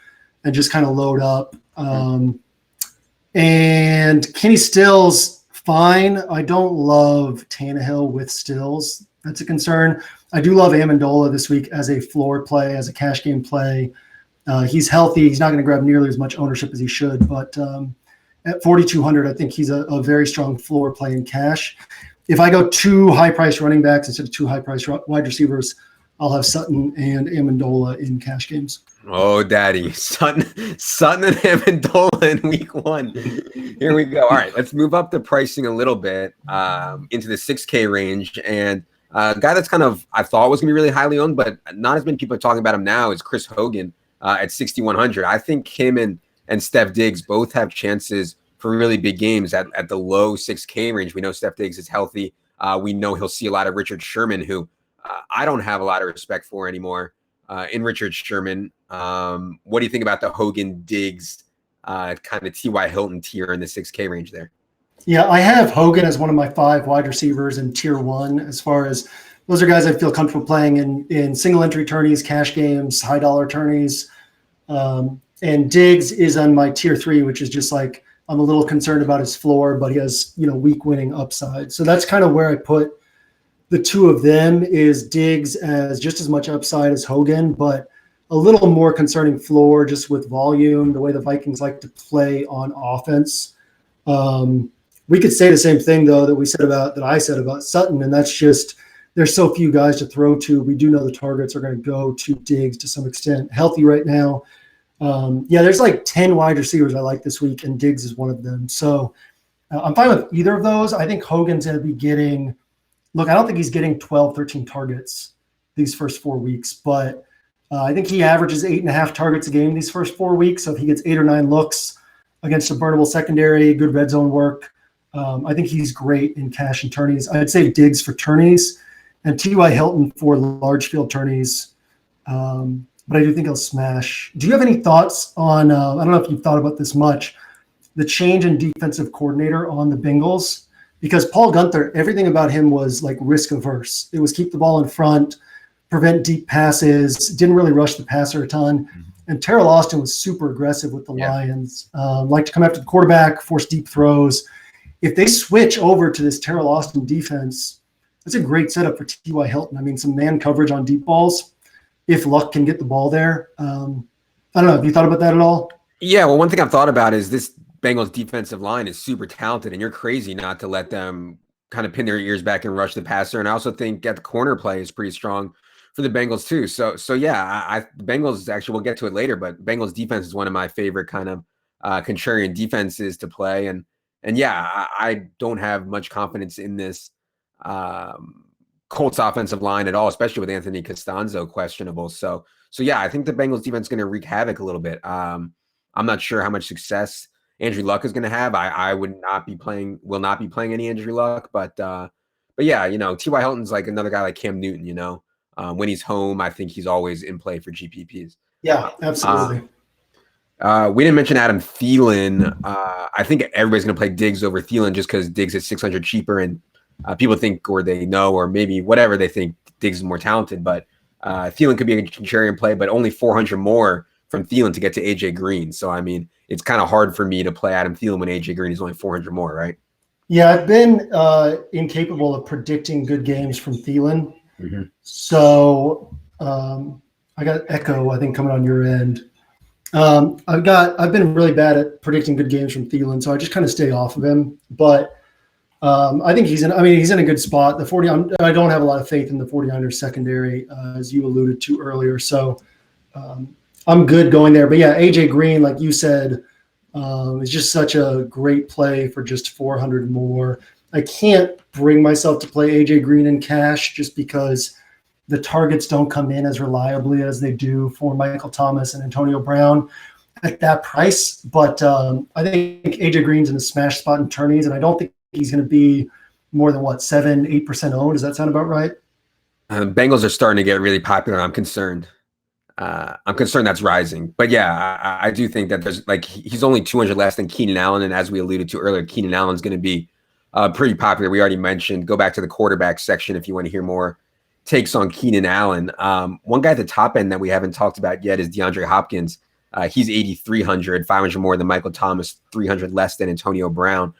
and just kind of load up. And Kenny Stills, fine. I don't love Tannehill with Stills. That's a concern. I do love Amendola this week as a floor play, as a cash game play. He's healthy. He's not going to grab nearly as much ownership as he should. But at 4,200, I think he's a very strong floor play in cash. If I go 2 high-priced running backs instead of 2 high-priced wide receivers, I'll have Sutton and Amendola in cash games. Oh, daddy. Sutton and Amendola in week 1. Here we go. All right, let's move up the pricing a little bit into the 6K range. And a guy that's kind of, I thought was going to be really highly owned, but not as many people are talking about him now is Chris Hogan at 6,100. I think him and Steph Diggs both have chances for really big games at the low 6K range. We know Steph Diggs is healthy. We know he'll see a lot of Richard Sherman, who I don't have a lot of respect for anymore. In Richard Sherman. What do you think about the Hogan Diggs kind of T.Y. Hilton tier in the 6K range there? Yeah, I have Hogan as one of my 5 wide receivers in tier 1. As far as those are guys I feel comfortable playing in single entry tourneys, cash games, high dollar tourneys. And Diggs is on my tier 3, which is just like I'm a little concerned about his floor, but he has week winning upside. So that's kind of where I put the two of them. Is Diggs as just as much upside as Hogan, but a little more concerning floor just with volume, the way the Vikings like to play on offense. We could say the same thing, though, that I said about Sutton, and that's just there's so few guys to throw to. We do know the targets are going to go to Diggs to some extent. Healthy right now. There's like 10 wide receivers I like this week, and Diggs is one of them. So I'm fine with either of those. I think Hogan's going to be getting – look, I don't think he's getting 12, 13 targets these first 4 weeks, but I think he averages 8.5 targets a game these first 4 weeks. So if he gets 8 or 9 looks against a burnable secondary, good red zone work, I think he's great in cash and tourneys. I'd say Diggs for tourneys and T.Y. Hilton for large field tourneys. But I do think he'll smash. Do you have any thoughts on, I don't know if you've thought about this much, the change in defensive coordinator on the Bengals? Because Paul Guenther, everything about him was like risk averse. It was keep the ball in front, prevent deep passes, didn't really rush the passer a ton. And Terrell Austin was super aggressive with the Lions, liked to come after the quarterback, force deep throws. If they switch over to this Terrell Austin defense, that's a great setup for T.Y. Hilton. I mean, some man coverage on deep balls, if Luck can get the ball there. I don't know. Have you thought about that at all? Yeah, well, one thing I've thought about is this Bengals defensive line is super talented, and you're crazy not to let them kind of pin their ears back and rush the passer. And I also think at the corner play is pretty strong for the Bengals too. So yeah, the Bengals actually, we'll get to it later, but Bengals defense is one of my favorite kind of contrarian defenses to play. And yeah, I don't have much confidence in this Colts offensive line at all, especially with Anthony Costanzo questionable. So yeah, I think the Bengals defense is going to wreak havoc a little bit. I'm not sure how much success Andrew Luck is going to have. I will not be playing any Andrew Luck, but yeah, T.Y. Hilton's like another guy like Cam Newton, when he's home, I think he's always in play for GPPs. Yeah, absolutely. We didn't mention Adam Thielen. I think everybody's going to play Diggs over Thielen just because Diggs is 600 cheaper, and people think, or they know, or maybe whatever, they think Diggs is more talented, but Thielen could be a contrarian play, but only 400 more from Thielen to get to AJ Green. So, I mean, it's kind of hard for me to play Adam Thielen when AJ Green is only 400 more, right? Yeah, I've been incapable of predicting good games from Thielen. Mm-hmm. So I got echo, I think, coming on your end. I've been really bad at predicting good games from Thielen, so I just kind of stay off of him. But I think he's in a good spot. I don't have a lot of faith in the 49ers secondary, as you alluded to earlier. So I'm good going there. But yeah, AJ Green, like you said, is just such a great play for just 400 more. I can't bring myself to play AJ Green in cash just because the targets don't come in as reliably as they do for Michael Thomas and Antonio Brown at that price. But I think AJ Green's in a smash spot in tourneys, and I don't think he's going to be more than 7-8% owned. Does that sound about right? Bengals are starting to get really popular. I'm concerned. That's rising. But yeah, I do think that there's he's only 200 less than Keenan Allen. And as we alluded to earlier, Keenan Allen's going to be pretty popular. We already mentioned, go back to the quarterback section if you want to hear more takes on Keenan Allen. One guy at the top end that we haven't talked about yet is DeAndre Hopkins. He's 8,300, 500 more than Michael Thomas, 300 less than Antonio Brown.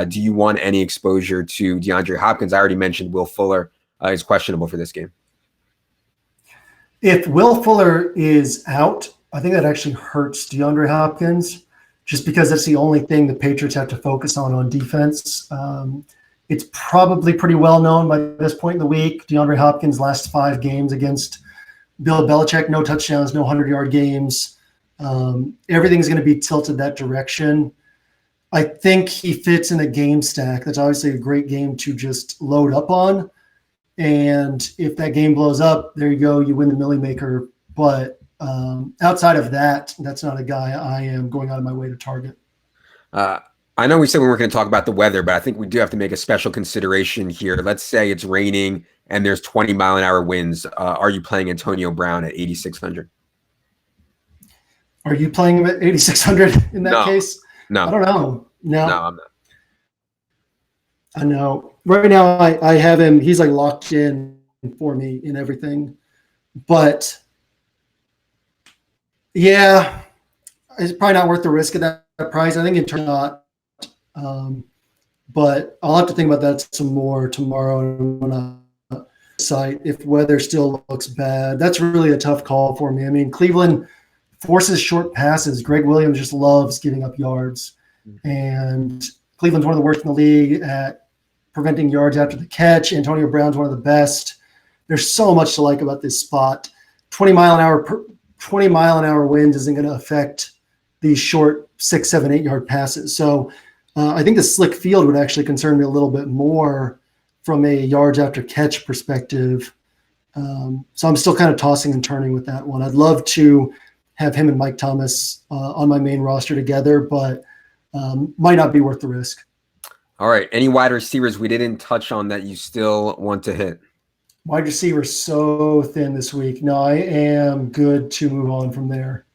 Do you want any exposure to DeAndre Hopkins? I already mentioned Will Fuller is questionable for this game. If Will Fuller is out, I think that actually hurts DeAndre Hopkins just because that's the only thing the Patriots have to focus on defense. It's probably pretty well known by this point in the week. DeAndre Hopkins' last 5 games against Bill Belichick, no touchdowns, no 100-yard games. Everything's going to be tilted that direction. I think he fits in a game stack. That's obviously a great game to just load up on. And if that game blows up, there you go, you win the Millie Maker. But outside of that, that's not a guy I am going out of my way to target. I know we said we weren't going to talk about the weather, but I think we do have to make a special consideration here. Let's say it's raining and there's 20-mile-an-hour winds. Are you playing Antonio Brown at 8,600? Are you playing him at 8,600 in that case? No. I don't know. No, I'm not. I know. Right now, I have him. He's like locked in for me in everything. But, yeah, it's probably not worth the risk of that price. I think it turned out. But I'll have to think about that some more tomorrow on a site if weather still looks bad. That's really a tough call for me. I mean, Cleveland forces short passes. Greg Williams just loves giving up yards. And Cleveland's one of the worst in the league at preventing yards after the catch. Antonio Brown's one of the best. There's so much to like about this spot. 20-mile-an-hour winds isn't going to affect these short 6, 7, 8-yard passes. So I think the slick field would actually concern me a little bit more from a yards after catch perspective. So I'm still kind of tossing and turning with that one. I'd love to have him and Mike Thomas on my main roster together, but might not be worth the risk. All right. Any wide receivers we didn't touch on that you still want to hit? Wide receiver so thin this week. No, I am good to move on from there.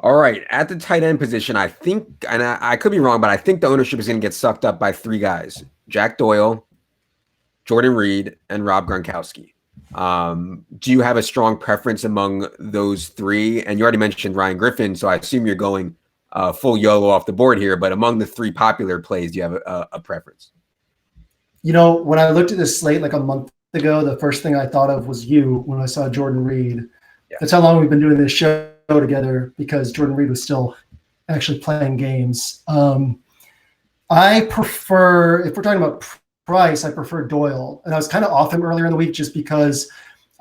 All right. At the tight end position, I think, and I could be wrong, but I think the ownership is going to get sucked up by 3 guys: Jack Doyle, Jordan Reed, and Rob Gronkowski. Do you have a strong preference among those 3? And you already mentioned Ryan Griffin, so I assume you're going full YOLO off the board here. But among the 3 popular plays, do you have a preference? You know, when I looked at this slate like a month ago, the first thing I thought of was you when I saw Jordan Reed. Yeah. That's how long we've been doing this show together, because Jordan Reed was still actually playing games. I prefer, if we're talking about price, I prefer Doyle. And I was kind of off him earlier in the week just because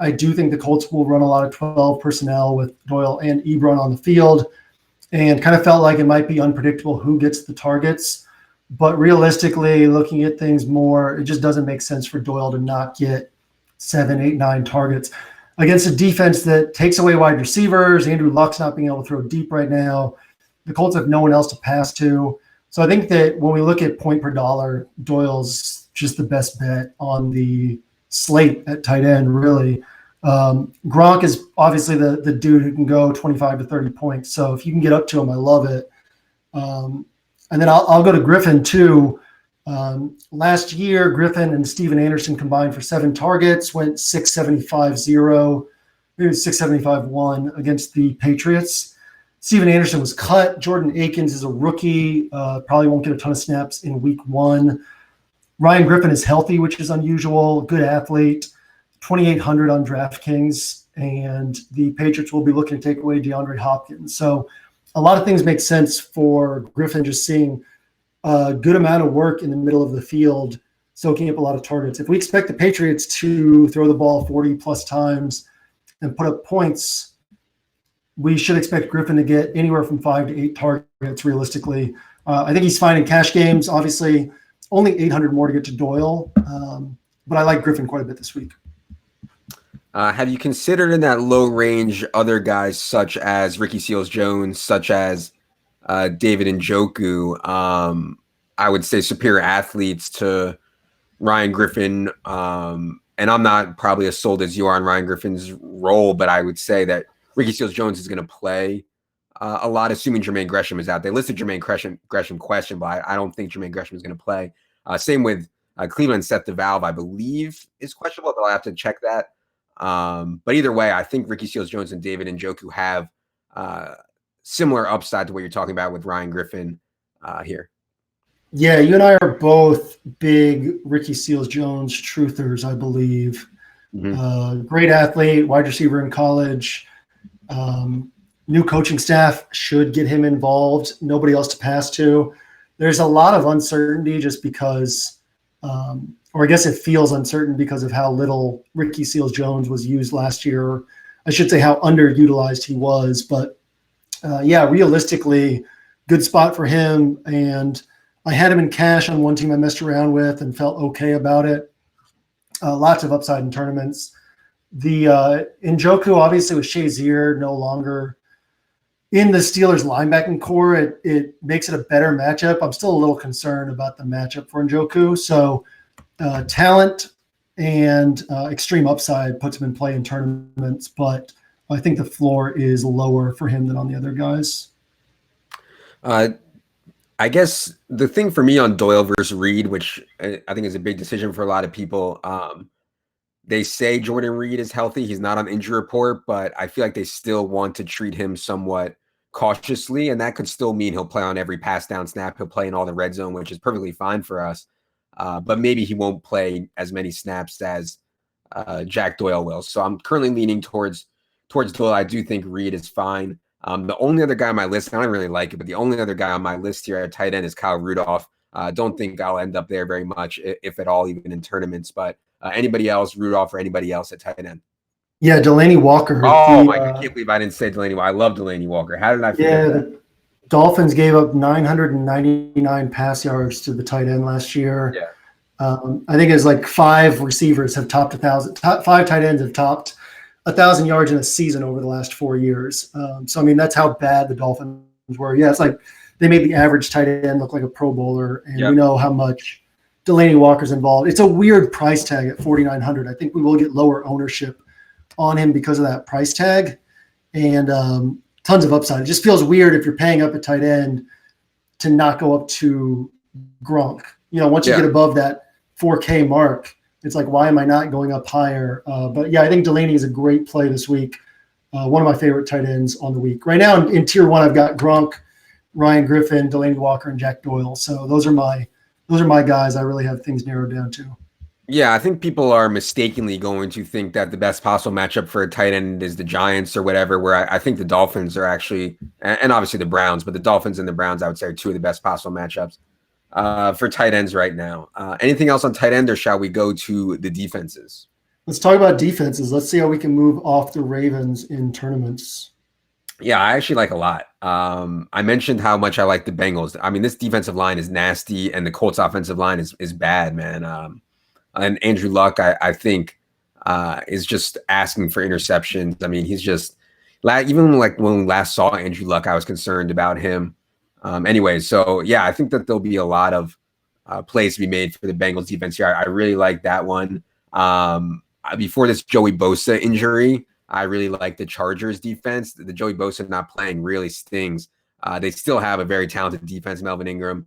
I do think the Colts will run a lot of 12 personnel with Doyle and Ebron on the field, and kind of felt like it might be unpredictable who gets the targets. But realistically, looking at things more, it just doesn't make sense for Doyle to not get 7, 8, 9 targets against a defense that takes away wide receivers. Andrew Luck's not being able to throw deep right now. The Colts have no one else to pass to. So I think that when we look at point per dollar, Doyle's just the best bet on the slate at tight end, really. Gronk is obviously the dude who can go 25 to 30 points. So if you can get up to him, I love it. And then I'll go to Griffin too. Last year, Griffin and Steven Anderson combined for 7 targets, went 675-0, maybe 675-1 against the Patriots. Steven Anderson was cut. Jordan Akins is a rookie, probably won't get a ton of snaps in week 1. Ryan Griffin is healthy, which is unusual, good athlete, 2,800 on DraftKings, and the Patriots will be looking to take away DeAndre Hopkins. So a lot of things make sense for Griffin, just seeing a good amount of work in the middle of the field, soaking up a lot of targets. If we expect the Patriots to throw the ball 40-plus times and put up points, we should expect Griffin to get anywhere from 5 to 8 targets realistically. I think he's fine in cash games. Obviously, only 800 more to get to Doyle, but I like Griffin quite a bit this week. Have you considered in that low range other guys such as Ricky Seals-Jones, such as David Njoku? I would say superior athletes to Ryan Griffin. And I'm not probably as sold as you are on Ryan Griffin's role, but I would say that Ricky Seals-Jones is going to play a lot, assuming Jermaine Gresham is out. They listed Jermaine Gresham question, but I don't think Jermaine Gresham is going to play. Same with Cleveland. Seth DeValve, I believe, is questionable, but I'll have to check that. But either way, I think Ricky Seals-Jones and David Njoku have similar upside to what you're talking about with Ryan Griffin here. Yeah, you and I are both big Ricky Seals-Jones truthers, I believe. Mm-hmm. Great athlete, wide receiver in college. New coaching staff should get him involved. Nobody else to pass to. There's a lot of uncertainty just because, or I guess it feels uncertain because of how little Ricky Seals-Jones was used last year. I should say how underutilized he was. But realistically, good spot for him. And I had him in cash on one team I messed around with and felt okay about it. Lots of upside in tournaments. The Njoku, obviously, with Shazier no longer in the Steelers linebacking core, it makes it a better matchup. I'm still a little concerned about the matchup for Njoku. So talent and extreme upside puts him in play in tournaments, but I think the floor is lower for him than on the other guys. I guess the thing for me on Doyle versus Reed, which I think is a big decision for a lot of people, they say Jordan Reed is healthy. He's not on injury report, but I feel like they still want to treat him somewhat cautiously, and that could still mean he'll play on every pass down snap. He'll play in all the red zone, which is perfectly fine for us. But maybe he won't play as many snaps as Jack Doyle will. So I'm currently leaning towards Doyle. I do think Reed is fine. The only other guy on my list, I don't really like it, but the only other guy on my list here at tight end is Kyle Rudolph. Don't think I'll end up there very much, if at all, even in tournaments. But anybody else, Rudolph or anybody else at tight end? Yeah, Delaney Walker. Oh, my God. I can't believe I didn't say Delaney. I love Delaney Walker. How did I forget that? The Dolphins gave up 999 pass yards to the tight end last year. Yeah. I think it's like 5 receivers have topped 1,000. 5 tight ends have topped 1,000 yards in a season over the last 4 years. So, I mean, that's how bad the Dolphins were. Yeah, it's like they made the average tight end look like a Pro Bowler, and we know how much Delaney Walker's involved. It's a weird price tag at $4,900. I think we will get lower ownership on him because of that price tag, and tons of upside. It just feels weird if you're paying up at tight end to not go up to Gronk. Once you get above that 4K mark, it's like, why am I not going up higher? But yeah, I think Delaney is a great play this week. One of my favorite tight ends on the week. Right now in tier 1, I've got Gronk, Ryan Griffin, Delaney Walker, and Jack Doyle. So those are my guys I really have things narrowed down to. Yeah, I think people are mistakenly going to think that the best possible matchup for a tight end is the Giants or whatever, where I think the Dolphins are actually, and obviously the Browns, but the Dolphins and the Browns, I would say, are 2 of the best possible matchups for tight ends right now. Anything else on tight end, or shall we go to the defenses? Let's talk about defenses. Let's see how we can move off the Ravens in tournaments. Yeah, I actually like a lot. I mentioned how much I like the Bengals. I mean, this defensive line is nasty, and the Colts offensive line is bad, man. And Andrew Luck, I think, is just asking for interceptions. I mean, he's just even like when we last saw Andrew Luck, I was concerned about him. Anyway, so yeah, I think that there'll be a lot of plays to be made for the Bengals defense here. I really like that one. Before this Joey Bosa injury, I really like the Chargers defense. The Joey Bosa not playing really stings. They still have a very talented defense. Melvin Ingram,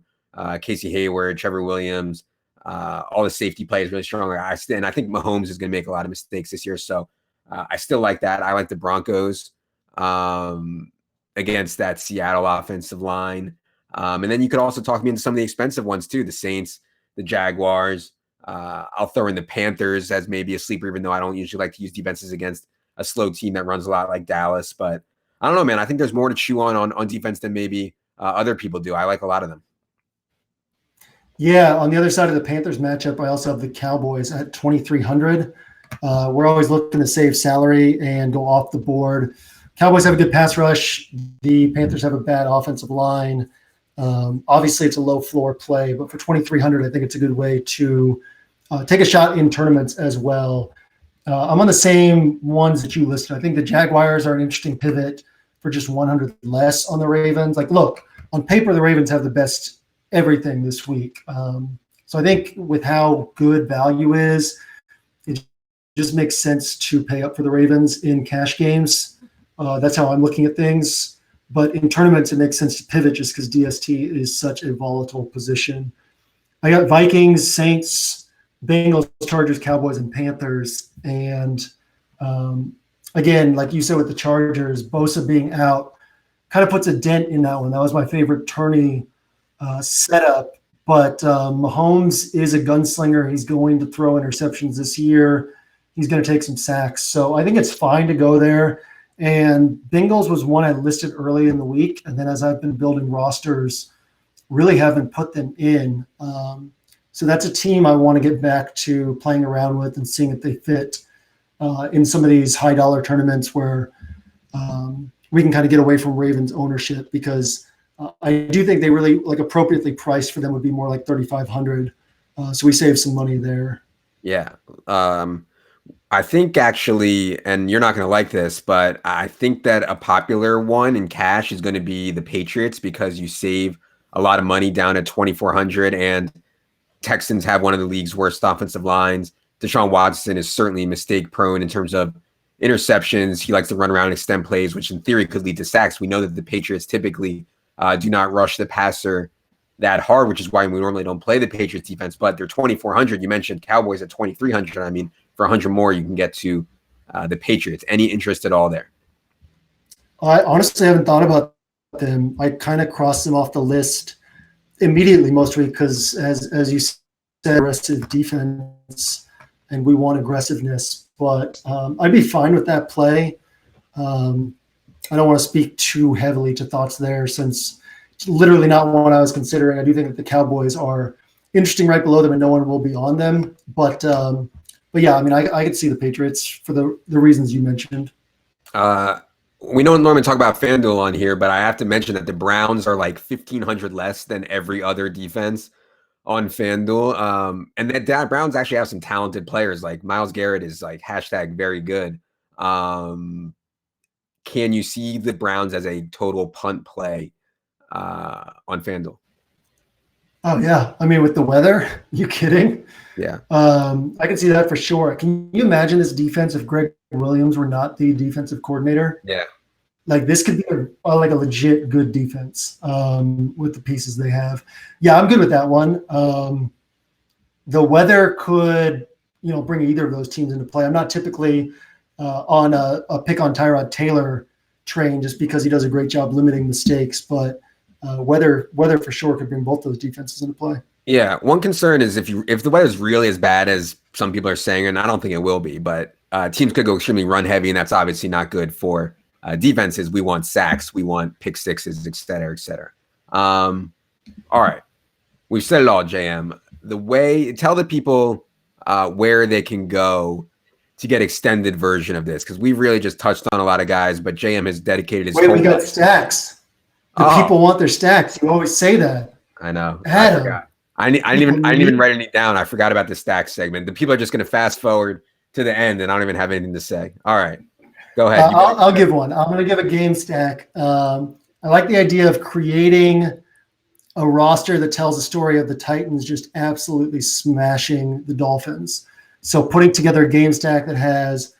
Casey Hayward, Trevor Williams. All the safety plays really strong. And I think Mahomes is going to make a lot of mistakes this year. So I still like that. I like the Broncos against that Seattle offensive line. And then you could also talk me into some of the expensive ones too. The Saints, the Jaguars. I'll throw in the Panthers as maybe a sleeper, even though I don't usually like to use defenses against a slow team that runs a lot like Dallas. But I don't know, man. I think there's more to chew on defense than maybe other people do. I like a lot of them. Yeah, on the other side of the Panthers matchup, I also have the Cowboys at 2,300. We're always looking to save salary and go off the board. Cowboys have a good pass rush. The Panthers have a bad offensive line. Obviously, it's a low floor play, but for 2,300, I think it's a good way to take a shot in tournaments as well. I'm on the same ones that you listed. I think the Jaguars are an interesting pivot for just 100 less on the Ravens. Like, look, on paper, the Ravens have the best everything this week. So I think with how good value is, it just makes sense to pay up for the Ravens in cash games. That's how I'm looking at things. But in tournaments, it makes sense to pivot just because DST is such a volatile position. I got Vikings, Saints, Bengals, Chargers, Cowboys, and Panthers. And again, like you said with the Chargers, Bosa being out kind of puts a dent in that one. That was my favorite tourney setup, but Mahomes is a gunslinger. He's going to throw interceptions this year. He's going to take some sacks. So I think it's fine to go there. And Bengals was one I listed early in the week. And then as I've been building rosters, really haven't put them in. So that's a team I want to get back to playing around with and seeing if they fit in some of these high dollar tournaments where we can kind of get away from Ravens ownership, because I do think they really like appropriately priced for them would be more like 3,500. So we save some money there. Yeah. I think actually, and you're not going to like this, but I think that a popular one in cash is going to be the Patriots, because you save a lot of money down at 2,400, and Texans have one of the league's worst offensive lines. Deshaun Watson is certainly mistake prone in terms of interceptions. He likes to run around and extend plays, which in theory could lead to sacks. We know that the Patriots typically do not rush the passer that hard, which is why we normally don't play the Patriots defense, but they're 2,400. You mentioned Cowboys at 2,300. I mean, for 100 more, you can get to the Patriots. Any interest at all there? I honestly haven't thought about them. I kind of crossed them off the list immediately, mostly because, as you said, aggressive defense, and we want aggressiveness. But I'd be fine with that play. I don't want to speak too heavily to thoughts there, since it's literally not one I was considering. I do think that the Cowboys are interesting right below them, and no one will be on them. But yeah, I mean, I could see the Patriots for the reasons you mentioned. We don't normally talk about FanDuel on here, but I have to mention that the Browns are like 1,500 less than every other defense on FanDuel. And that Browns actually have some talented players. Like Myles Garrett is like hashtag very good. Can you see the Browns as a total punt play on FanDuel? Oh yeah, I mean, with the weather, you kidding? Yeah. I can see that for sure. Can you imagine this defense if Greg Williams were not the defensive coordinator? Yeah. Like this could be like a legit good defense with the pieces they have. Yeah, I'm good with that one. The weather could, bring either of those teams into play. I'm not typically on a pick on Tyrod Taylor train just because he does a great job limiting mistakes, but weather for sure could bring both those defenses into play. Yeah, one concern is if the weather's really as bad as some people are saying, and I don't think it will be, but teams could go extremely run heavy, and that's obviously not good for defenses. We want sacks, we want pick sixes, et cetera, et cetera. All right, we've said it all, JM. Tell the people where they can go to get extended version of this, because we really just touched on a lot of guys, but JM has dedicated his whole we got stacks. People want their stacks. You always say that. I know. Adam. I forgot. I didn't even write any down. I forgot about the stack segment. The people are just going to fast forward to the end, and I don't even have anything to say. All right, go ahead. I'll give one. I'm going to give a game stack. I like the idea of creating a roster that tells the story of the Titans just absolutely smashing the Dolphins. So putting together a game stack that has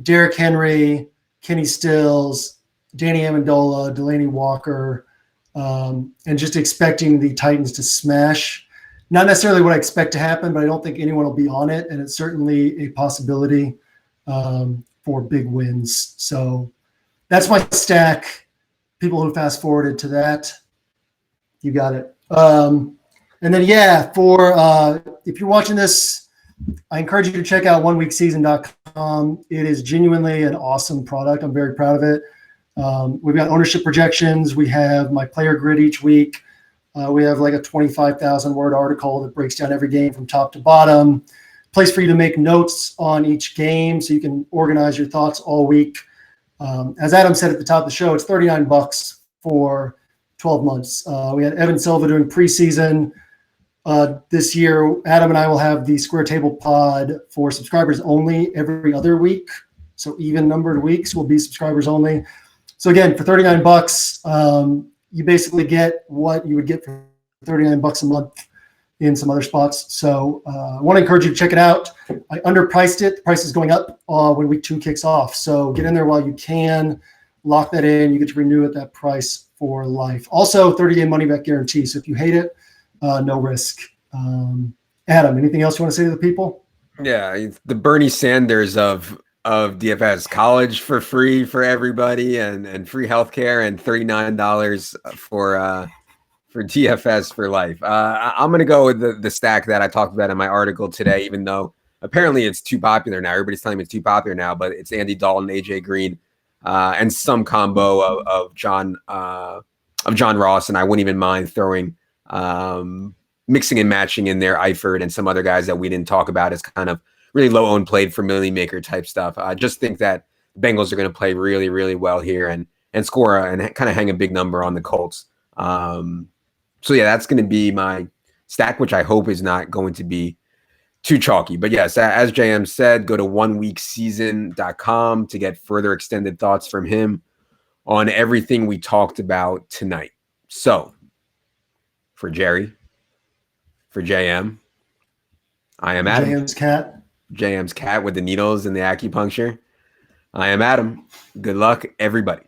Derrick Henry, Kenny Stills, Danny Amendola, Delaney Walker, and just expecting the Titans to smash. Not necessarily what I expect to happen, but I don't think anyone will be on it, and it's certainly a possibility for big wins. So that's my stack. People who fast forwarded to that, you got it. And then, if you're watching this, I encourage you to check out oneweekseason.com. It is genuinely an awesome product. I'm very proud of it. We've got ownership projections. We have my player grid each week. We have like a 25,000 word article that breaks down every game from top to bottom. Place for you to make notes on each game so you can organize your thoughts all week. As Adam said at the top of the show, it's $39 for 12 months. We had Evan Silva doing preseason this year. Adam and I will have the Square Table Pod for subscribers only every other week. So even numbered weeks will be subscribers only. So again, for $39, you basically get what you would get for $39 a month in some other spots. So I want to encourage you to check it out. I underpriced it. The price is going up when week 2 kicks off. So get in there while you can. Lock that in. You get to renew at that price for life. Also, 30-day money-back guarantee. So if you hate it, no risk. Adam, anything else you want to say to the people? Yeah, the Bernie Sanders of DFS, college for free for everybody, and free healthcare, and $39 for DFS for life. I'm going to go with the stack that I talked about in my article today, even though apparently it's too popular now. Everybody's telling me it's too popular now, but it's Andy Dalton, AJ Green, and some combo of John Ross, and I wouldn't even mind throwing mixing and matching in there Eifert and some other guys that we didn't talk about as kind of really low owned played for Millie Maker type stuff. I just think that the Bengals are going to play really, really well here and score and kind of hang a big number on the Colts. So yeah, that's going to be my stack, which I hope is not going to be too chalky. But yes, as JM said, go to oneweekseason.com to get further extended thoughts from him on everything we talked about tonight. So for Jerry, for JM, I am Adam. JM's cat. JM's cat with the needles and the acupuncture. I am Adam. Good luck, everybody.